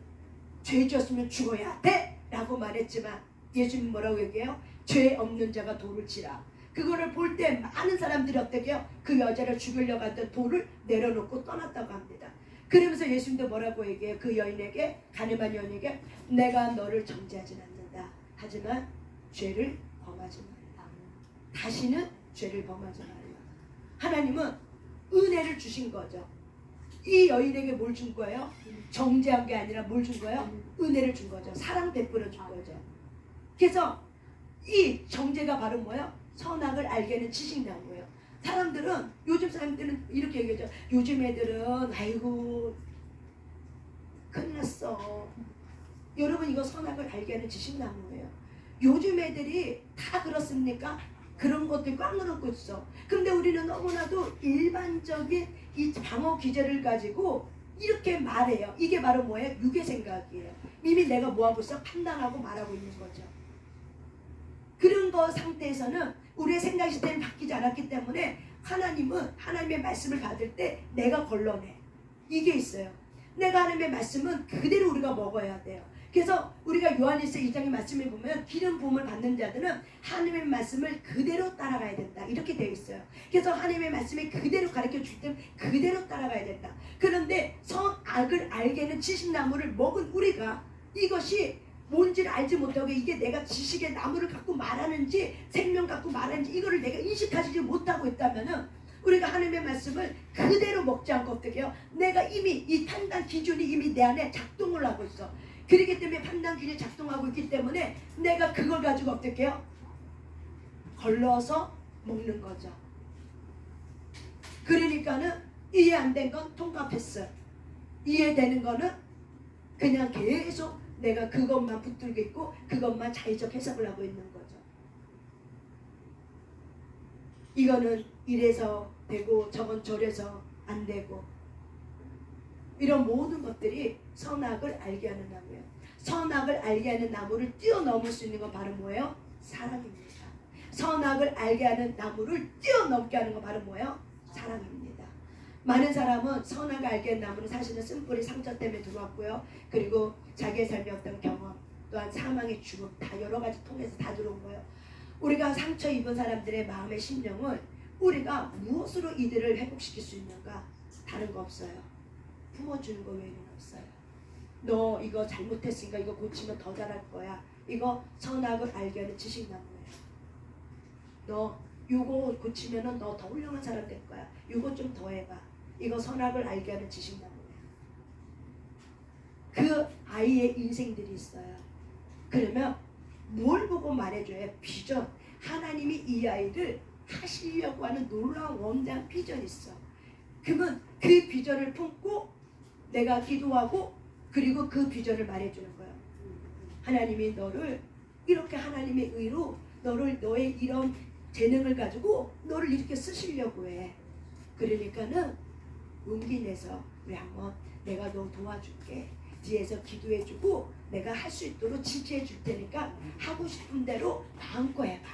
죄 지었으면 죽어야 돼 라고 말했지만 예수님 뭐라고 얘기해요? 죄 없는 자가 돌을 치라. 그거를 볼 때 많은 사람들이 어떻게 해요? 그 여자를 죽이려고 했던 돌을 내려놓고 떠났다고 합니다. 그러면서 예수님도 뭐라고 얘기해요? 그 여인에게, 가늠한 여인에게 내가 너를 정죄하진 않는다. 하지만 죄를 범하지 말라. 다시는 죄를 범하지 말라. 하나님은 은혜를 주신 거죠. 이 여인에게 뭘 준 거예요? 정죄한 게 아니라 뭘 준 거예요? 은혜를 준 거죠. 사랑 베풀어 준 거죠. 그래서 이 정죄가 바로 뭐예요? 선악을 알게 하는 지식이라는 거예요. 사람들은 요즘 사람들은 이렇게 얘기하죠. 요즘 애들은 아이고 끝났어. 여러분 이거 선악을 알게 하는 지식나무예요. 요즘 애들이 다 그렇습니까? 그런 것들 꽉 넣고 있어. 그런데 우리는 너무나도 일반적인 이 방어 기제를 가지고 이렇게 말해요. 이게 바로 뭐예요? 육의 생각이에요. 이미 내가 뭐하고 있어? 판단하고 말하고 있는 거죠. 그런 거 상태에서는 우리의 생각 시스템이 바뀌지 않았기 때문에 하나님은 하나님의 말씀을 받을 때 내가 걸러내. 이게 있어요. 내가 하나님의 말씀은 그대로 우리가 먹어야 돼요. 그래서 우리가 요한일서 2장의 말씀을 보면 기름 부음을 받는 자들은 하나님의 말씀을 그대로 따라가야 된다. 이렇게 되어 있어요. 그래서 하나님의 말씀을 그대로 가르쳐 줄 때 그대로 따라가야 된다. 그런데 선악을 알게 하는 지식나무를 먹은 우리가 이것이 뭔지를 알지 못하고 이게 내가 지식의 나무를 갖고 말하는지 생명 갖고 말하는지 이거를 내가 인식하지 못하고 있다면은 우리가 하나님의 말씀을 그대로 먹지 않고 어떻게 해요? 내가 이미 이 판단 기준이 이미 내 안에 작동을 하고 있어. 그렇기 때문에 판단 기준이 작동하고 있기 때문에 내가 그걸 가지고 어떻게 해요? 걸러서 먹는 거죠. 그러니까는 이해 안 된 건 통과했어요. 이해되는 거는 그냥 계속 내가 그것만 붙들고 있고 그것만 자의적 해석을 하고 있는 거죠. 이거는 이래서 되고 저건 저래서 안 되고 이런 모든 것들이 선악을 알게 하는 나무예요. 선악을 알게 하는 나무를 뛰어넘을 수 있는 건 바로 뭐예요? 사랑입니다. 선악을 알게 하는 나무를 뛰어넘게 하는 건 바로 뭐예요? 사랑입니다. 많은 사람은 선악을 알게 하는 나무는 사실은 쓴뿌리 상처 때문에 들어왔고요. 그리고 자기의 삶의 어떤 경험 또한 사망의 죽음 다 여러 가지 통해서 다 들어온 거예요. 우리가 상처 입은 사람들의 마음의 심령을 우리가 무엇으로 이들을 회복시킬 수 있는가? 다른 거 없어요. 품어주는 거 외에는 없어요. 너 이거 잘못했으니까 이거 고치면 더 잘할 거야. 이거 선악을 알게 하는 지식나무예요. 너 이거 고치면 너 더 훌륭한 사람 될 거야. 이거 좀 더 해봐. 이거 선악을 알게 하는 지식나무예요. 그 아이의 인생들이 있어요. 그러면 뭘 보고 말해줘요? 비전. 하나님이 이 아이를 하시려고 하는 놀라운 원대한 비전이 있어. 그러면 그 비전을 품고 내가 기도하고 그리고 그 비전을 말해주는 거예요. 하나님이 너를 이렇게 하나님의 의로 너의 이런 재능을 가지고 너를 이렇게 쓰시려고 해. 그러니까는 용기 내서 우리 한번 내가 너 도와줄게. 뒤에서 기도해주고 내가 할 수 있도록 지지해 줄 테니까 하고 싶은 대로 마음껏 해봐.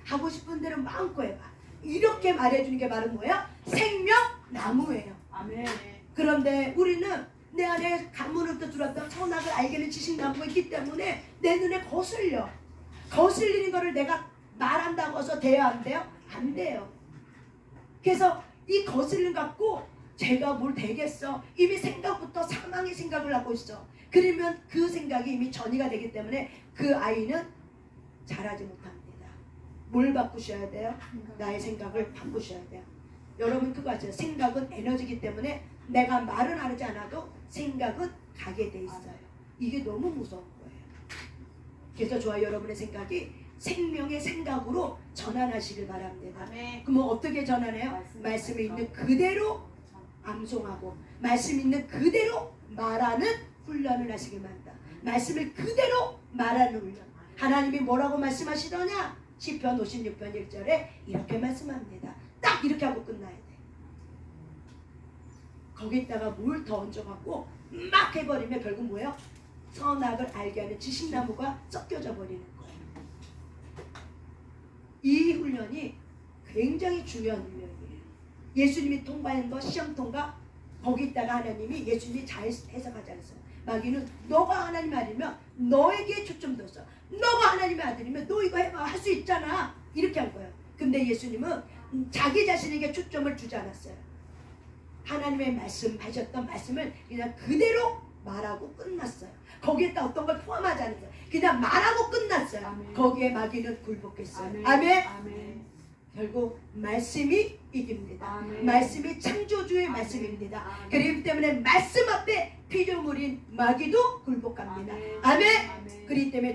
하고 싶은 대로 마음껏 해봐. 이렇게 말해주는 게 바로 뭐야? 생명나무예요. 아멘. 그런데 우리는 내 안에 가문으로부터 들어왔던 선악을 알게 하는 지식나무가 있기 때문에 내 눈에 거슬려. 거슬리는 거를 내가 말한다고 해서 돼요? 안 돼요? 안 돼요. 그래서 이 거슬림 갖고 제가 뭘 되겠어. 이미 생각부터 사망의 생각을 하고 있어. 그러면 그 생각이 이미 전이가 되기 때문에 그 아이는 자라지 못합니다. 뭘 바꾸셔야 돼요? 나의 생각을 바꾸셔야 돼요. 여러분 그거 아세요? 생각은 에너지이기 때문에 내가 말은 하지 않아도 생각은 가게 돼 있어요. 이게 너무 무서운 거예요. 그래서 저와 여러분의 생각이 생명의 생각으로 전환하시길 바랍니다. 아멘. 그럼 어떻게 전환해요? 말씀에 있는 그대로 암송하고 말씀 있는 그대로 말하는 훈련을 하시길 바랍니다. 말씀을 그대로 말하는 훈련. 하나님이 뭐라고 말씀하시더냐? 시편 56편 1절에 이렇게 말씀합니다. 딱 이렇게 하고 끝나야 돼. 거기다가 뭘 더 얹어갖고 막 해버리면 결국 뭐예요? 선악을 알게 하는 지식나무가 섞여져 버리는 거예요. 이 훈련이 굉장히 중요한 훈련이에요. 예수님이 통과한 거 시험 통과 거기다가 하나님이 예수님이 잘 해석하지 않았어요. 마귀는 너가 하나님 아니면 너에게 초점 뒀어. 너가 하나님의 아들이면 너 이거 해봐 할 수 있잖아 이렇게 한 거예요. 근데 예수님은 자기 자신에게 초점을 주지 않았어요. 하나님의 말씀하셨던 말씀을 그냥 그대로 말하고 끝났어요. 거기에다 어떤 걸 포함하지 않았어요. 그냥 말하고 끝났어요. 아멘. 거기에 마귀는 굴복했어요. 아멘. 아멘. 아멘. 결국 말씀이 이깁니다. 아멘. 말씀이 창조주의 아멘. 말씀입니다. 아멘. 그렇기 때문에 말씀 앞에 피조물인 마귀도 굴복합니다. 아멘. 아멘. 아멘. 그렇기 때문에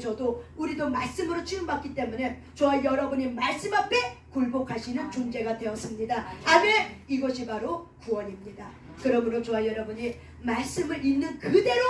우리도 말씀으로 치유받기 때문에 저와 여러분이 말씀 앞에 굴복하시는 아멘. 존재가 되었습니다. 아멘. 아멘. 이것이 바로 구원입니다. 그러므로 저와 여러분이 말씀을 있는 그대로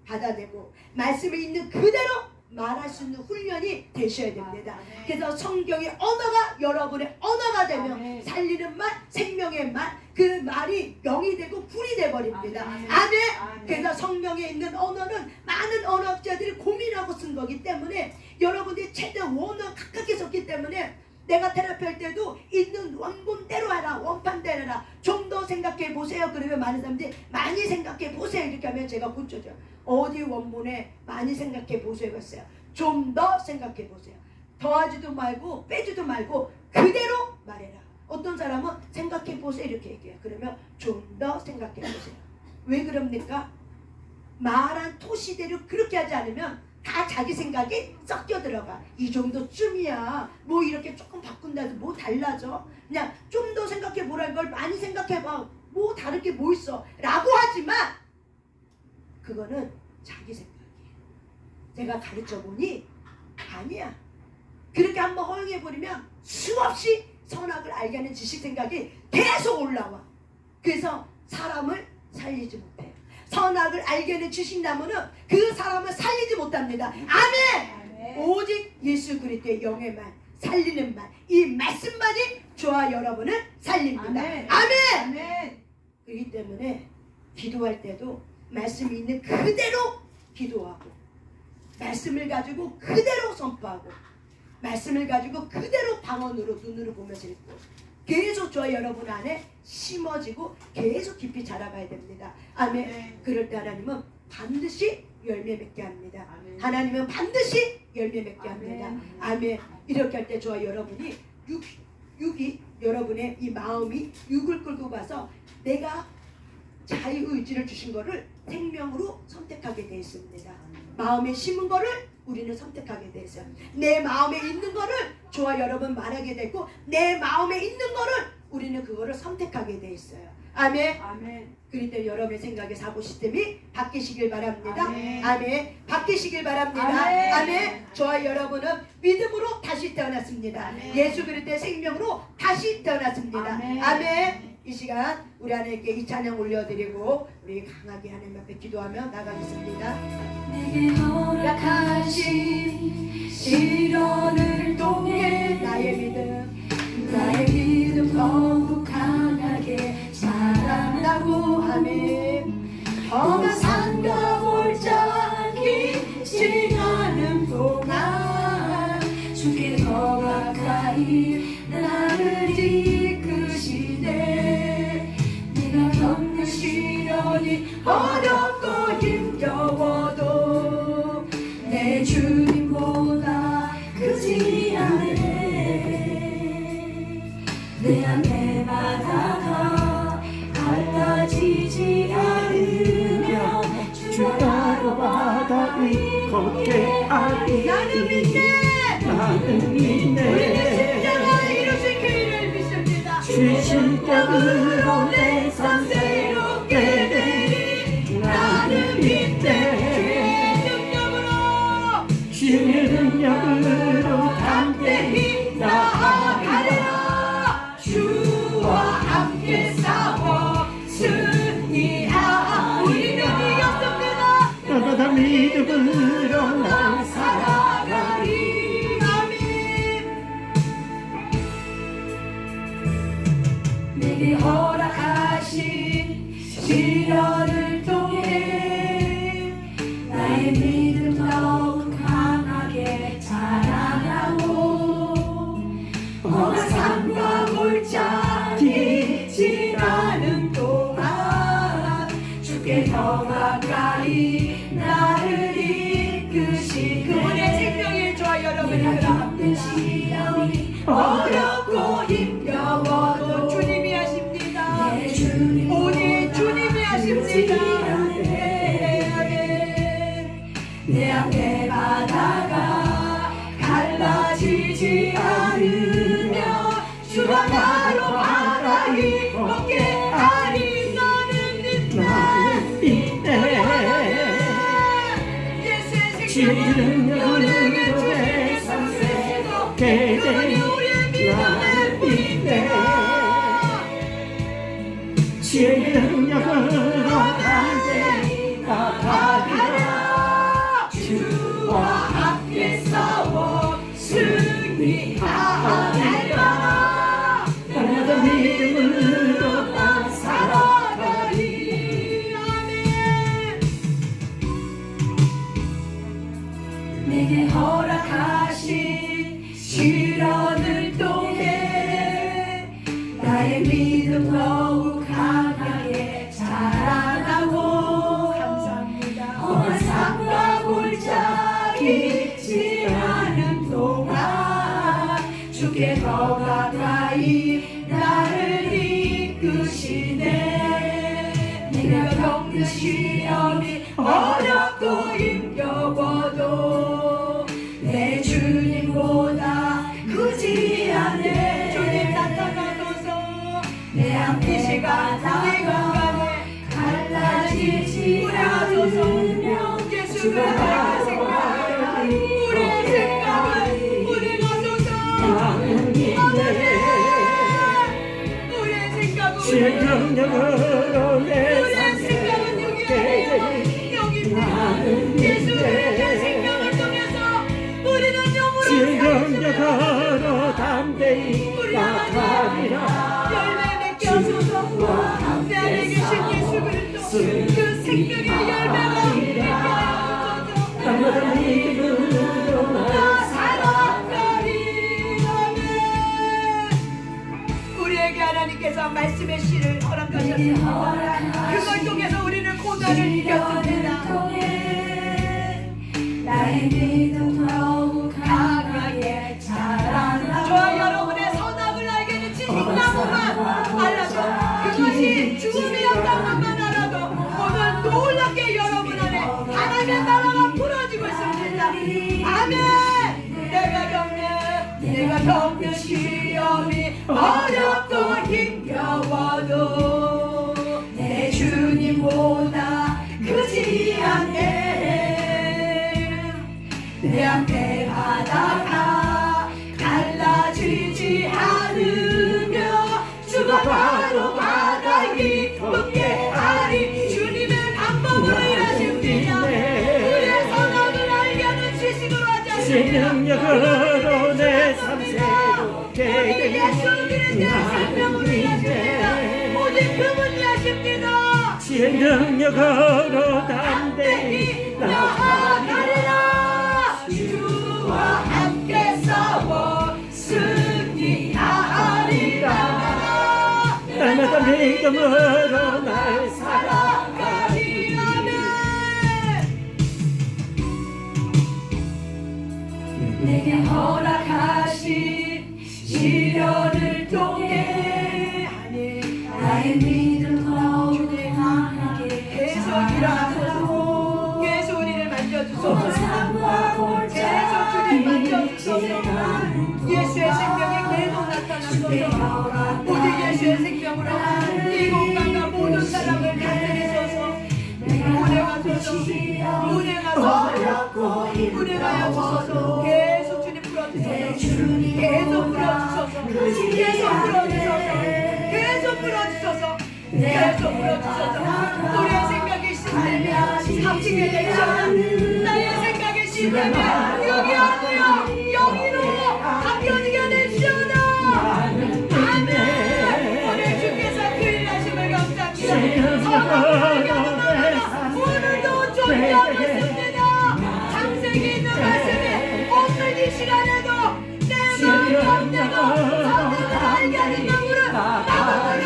받아내고 말씀을 있는 그대로 말할 수 있는 훈련이 되셔야 됩니다. 아멘. 그래서 성경의 언어가 여러분의 언어가 되면 아멘. 살리는 말, 생명의 말, 그 말이 영이 되고 불이 되버립니다. 아멘. 아멘. 아멘. 그래서 성경에 있는 언어는 많은 언어학자들이 고민하고 쓴 거기 때문에 여러분들이 최대한 원어 가깝게 썼기 때문에 내가 테라피 할 때도 있는 원본대로 하라, 원판대로 하라. 좀 더 생각해 보세요. 그러면 많은 사람들이 많이 생각해 보세요. 이렇게 하면 제가 고쳐줘요. 어디 원본에 많이 생각해 보세요 했어요. 좀 더 생각해 보세요. 더하지도 말고 빼지도 말고 그대로 말해라. 어떤 사람은 생각해 보세요 이렇게 얘기해요. 그러면 좀 더 생각해 보세요. 왜 그럽니까? 말한 토시대로 그렇게 하지 않으면 다 자기 생각이 섞여 들어가. 이 정도쯤이야. 뭐 이렇게 조금 바꾼다 해도 뭐 달라져? 그냥 좀 더 생각해 보라는 걸 많이 생각해봐. 뭐 다른 게 뭐 있어? 라고 하지만 그거는 자기 생각이에요. 제가 가르쳐 보니 아니야. 그렇게 한번 허용해 버리면 수없이 선악을 알게 하는 지식 생각이 계속 올라와. 그래서 사람을 살리지 못해요. 선악을 알게 하는 지식 나무는 그 사람을 살리지 못합니다. 아멘! 오직 예수 그리스도의 영의 말, 살리는 말, 이 말씀만이 저와 여러분을 살립니다. 아멘! 아멘. 그렇기 때문에 기도할 때도 말씀이 있는 그대로 기도하고, 말씀을 가지고 그대로 선포하고, 말씀을 가지고 그대로 방언으로 눈으로 보면서 읽고, 계속 저와 여러분 안에 심어지고 계속 깊이 자라가야 됩니다. 아멘. 네. 그럴 때 하나님은 반드시 열매 맺게 합니다. 아멘. 하나님은 반드시 열매 맺게 합니다. 아멘. 아멘. 이렇게 할 때 저와 여러분이 육이 여러분의 이 마음이 육을 끌고 가서 내가 자유의지를 주신 거를 생명으로 선택하게 되어 있습니다. 마음에 심은 거를 우리는 선택하게 되어 있어요. 내 마음에 있는 거를 저와 여러분 말하게 되고, 내 마음에 있는 거를 우리는 그거를 선택하게 되어 있어요. 아멘. 아멘. 그럴 때 여러분의 생각의 사고 시스템이 바뀌시길 바랍니다. 아멘. 아멘. 바뀌시길 바랍니다. 아멘. 아멘. 저와 여러분은 믿음으로 다시 태어났습니다. 아멘. 예수 그리스도의 생명으로 다시 태어났습니다. 아멘. 아멘. 이 시간 우리 하나님께 이 찬양 올려드리고 우리 강하게 하나님 앞에 기도하며 나가겠습니다. 내게 허락하신 시련을 통해 나의 믿음 더욱 강하게 자란다고. 아멘. 험한 산과 골짜기 지나는 동안 주께 더 가까이 나를 이끄시네. 내가 겪는 시련이 어렵고 힘겨워도 내 주님보다 크지 않네. 내 안에 바다가 갈라지지 않으며 주가로 바다를 걷게 하리. 나는 믿네. 나는 우리는 믿네. 십자가 이루신 그 일을 믿습니다. 주신격으로 내 삶 새롭게 되리. 나는 믿네. 주의 능력으로 담대히 나아가리라. 주와 함께 싸워 승리하. 우리는 이겼습니다. 나보다 믿음으로 난 살아가리. 아멘. 내게 허락하신 시련을 통해 나의 믿음 더욱 강하게 자라나고 험한 산과 골짜기 지나는 동안 주께 더 가까이 나를 이끄시네. 그분의 생명의 저와 여러분이 내가 겪는 합니다. 시련이 어렵고 힘겨워도 주님이 하십니다. 내 주님 오직 주님이 하십니다. 내 앞에 바다가 갈라지지 않으며 주가 나로 바다이 걷게 하니 나는 믿네. 예수의 주의 생명이 능력으로 내 삶 새롭게 되리. 나는 믿네. 주의 능력으로 담대히 나아가리라. 주와 함께 싸워 승리하리라. 나보다 믿음으로 난 살아가리. 내게 허락하신 시련을 또 나의 믿음 더욱 강하게 자라나고 감사합니다. 험한 산과 골짜기 지나는 동안 주께 더 가까이 나를 이끄시네. 내가 겪는 시험이 어렵고 힘겨워도 내 주님보다 크지 않네. 주님 나타나소서. 내 앞에 시간 내 건강에 갈라지지 않으며 예수를 하나님의 생각, 우리의 생각을 우리 가소서. 아멘. 우리의 생각은 신령력으로 내 우리의 생각은 여기입니다. 예수의 생명을 통해서 우리는 영으로 신령력으로 담대히 나가리라. 열매 맺게 하소서. 내 안에 계신 예수 그리스도 그 생명의 열매가 있게 하소서. 날마다 믿음으로 나 살아가리. 아멘. 우리에게 하나님께서 말씀의 씨를 허락하셨습니다. 그걸 통해서 우리는 고난을 이겼습니다. 나의 믿음 더욱 강하게 자라나고 저와 여러분의 선악을 알게는 지식나무만 알아도 그것이 죽음이었다는 것만 알아도 오늘 놀랍게 여러분 안에 하나님의 나라가 부러지고 있습니다. 아멘. 내가 겪는 시험이 어렵고 힘겨워도 내 주님보다 크지 않네. 내 앞에 바다가 갈라지지 않으며 주가 바로 바다 기쁘게 하리. 주님의 방법으로 일하십니다. 우리의 선악을 알게 하는 지식으로 하지 않습니다. 신령력으로 내 우리 예수 그리스도의 생명으로 일하십니다. 오직 그분이 하십니다. 신령력으로 담대히 나아가리라. 주와 함께 싸워 승리하리라. 날마다 믿음으로 날 살아가리. 아멘. 내게 허락하신 시련을 통해 나의 믿음 더욱 강하게 계속 일어나소서. 계속 우리를 만져주소서. 산과 계속 주님 만져주소서. 예수의 생명이 계속 나타나소서. 오직 예수의 생명으로 이 공간과 모든 사람을 다스리소서. 운행하여 주소서. 계속 주님 풀어주소서. 계속 풀어주소서. 계속 풀어주소서. 계속 풀어주소서. 계속 풀어주소서. 우리의 생각이 심되면 합치게 되시오나. 나의 생각이 심되면 여기 아니요 여기로 바뀌어지게 되시오나. 아멘. 오늘 주께서 그 일하심을 감사합니다. 성령을 경험하라. 오늘도 존재하고 있습니다. 창세기 있는 말씀이 오늘 이 시간에도 내 마음 감내고 성령을 알게 하는 마음으로 나가거라.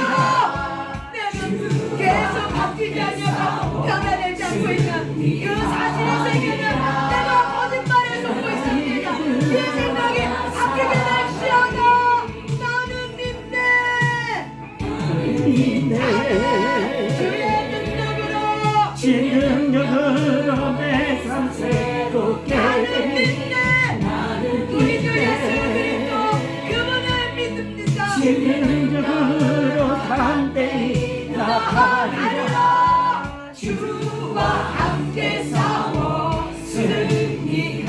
계속 바뀌지 않냐고 변화되지 않고 있는 그 사실의 세계는 내가 거짓말에 속고 있습니다. 이 생각이 바뀌게 되시오나. 나는 믿네. 주의 능력으로 신령력으로 내 삶 새롭게 나는 믿네. 우리 주 예수 그리스도 그분을 믿습니다. 신령력으로 담대히 나가리라. 주와 함께 싸워 승리하리라.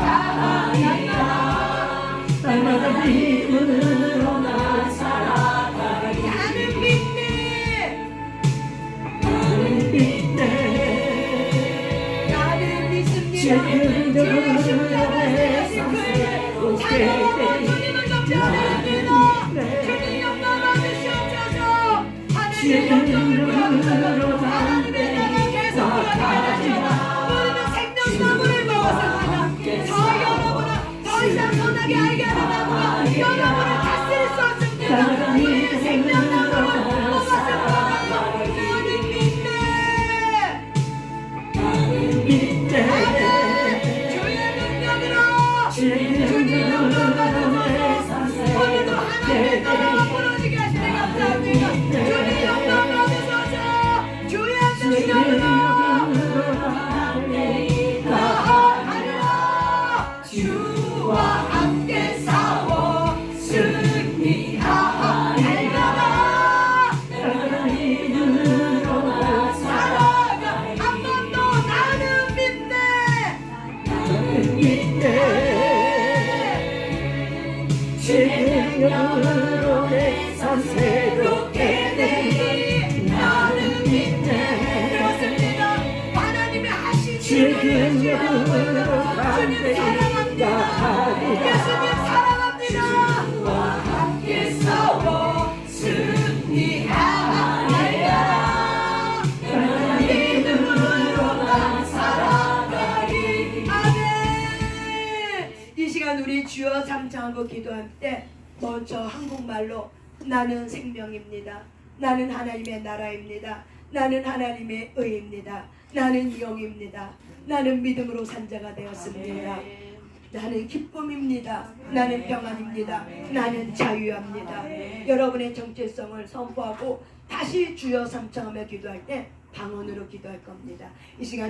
날마다 믿음으로 날 살아가리. 나는 믿네. 믿네. 나는 믿습니다. 신령력으로 주의 십자가의 내 그 찬양하고 주님을 경배합니다. 주님 영광 받으시옵소서. 하나님의 영광을 부어주셔서 하나님의 나라 계속 부어지게 우리는 생명나무를 먹었습니다. 저 여러분은 더 이상 선하게 알게 하는 나무가 여러분을 다스릴 수 없습니다. 우리의 생명나무로 믿네 지금으로 내 삶 새롭게 되니 나는 믿네 그렇습니다. 하나님의 하신 지금으로 주님 간절히 사랑합니다. 나아가리라 예수님 사랑합니다. 와 함께 싸워 승리하리라 믿음으로 난 살아가리 아멘. 이 시간 우리 주여 삼창하고 기도할 때 먼저 한국말로 나는 생명입니다. 나는 하나님의 나라입니다. 나는 하나님의 의입니다. 나는 영입니다. 나는 믿음으로 산자가 되었습니다. 나는 기쁨입니다. 나는 평안입니다. 나는 자유합니다. 여러분의 정체성을 선포하고 다시 주여 삼창하며 기도할 때 방언으로 기도할 겁니다. 이 시간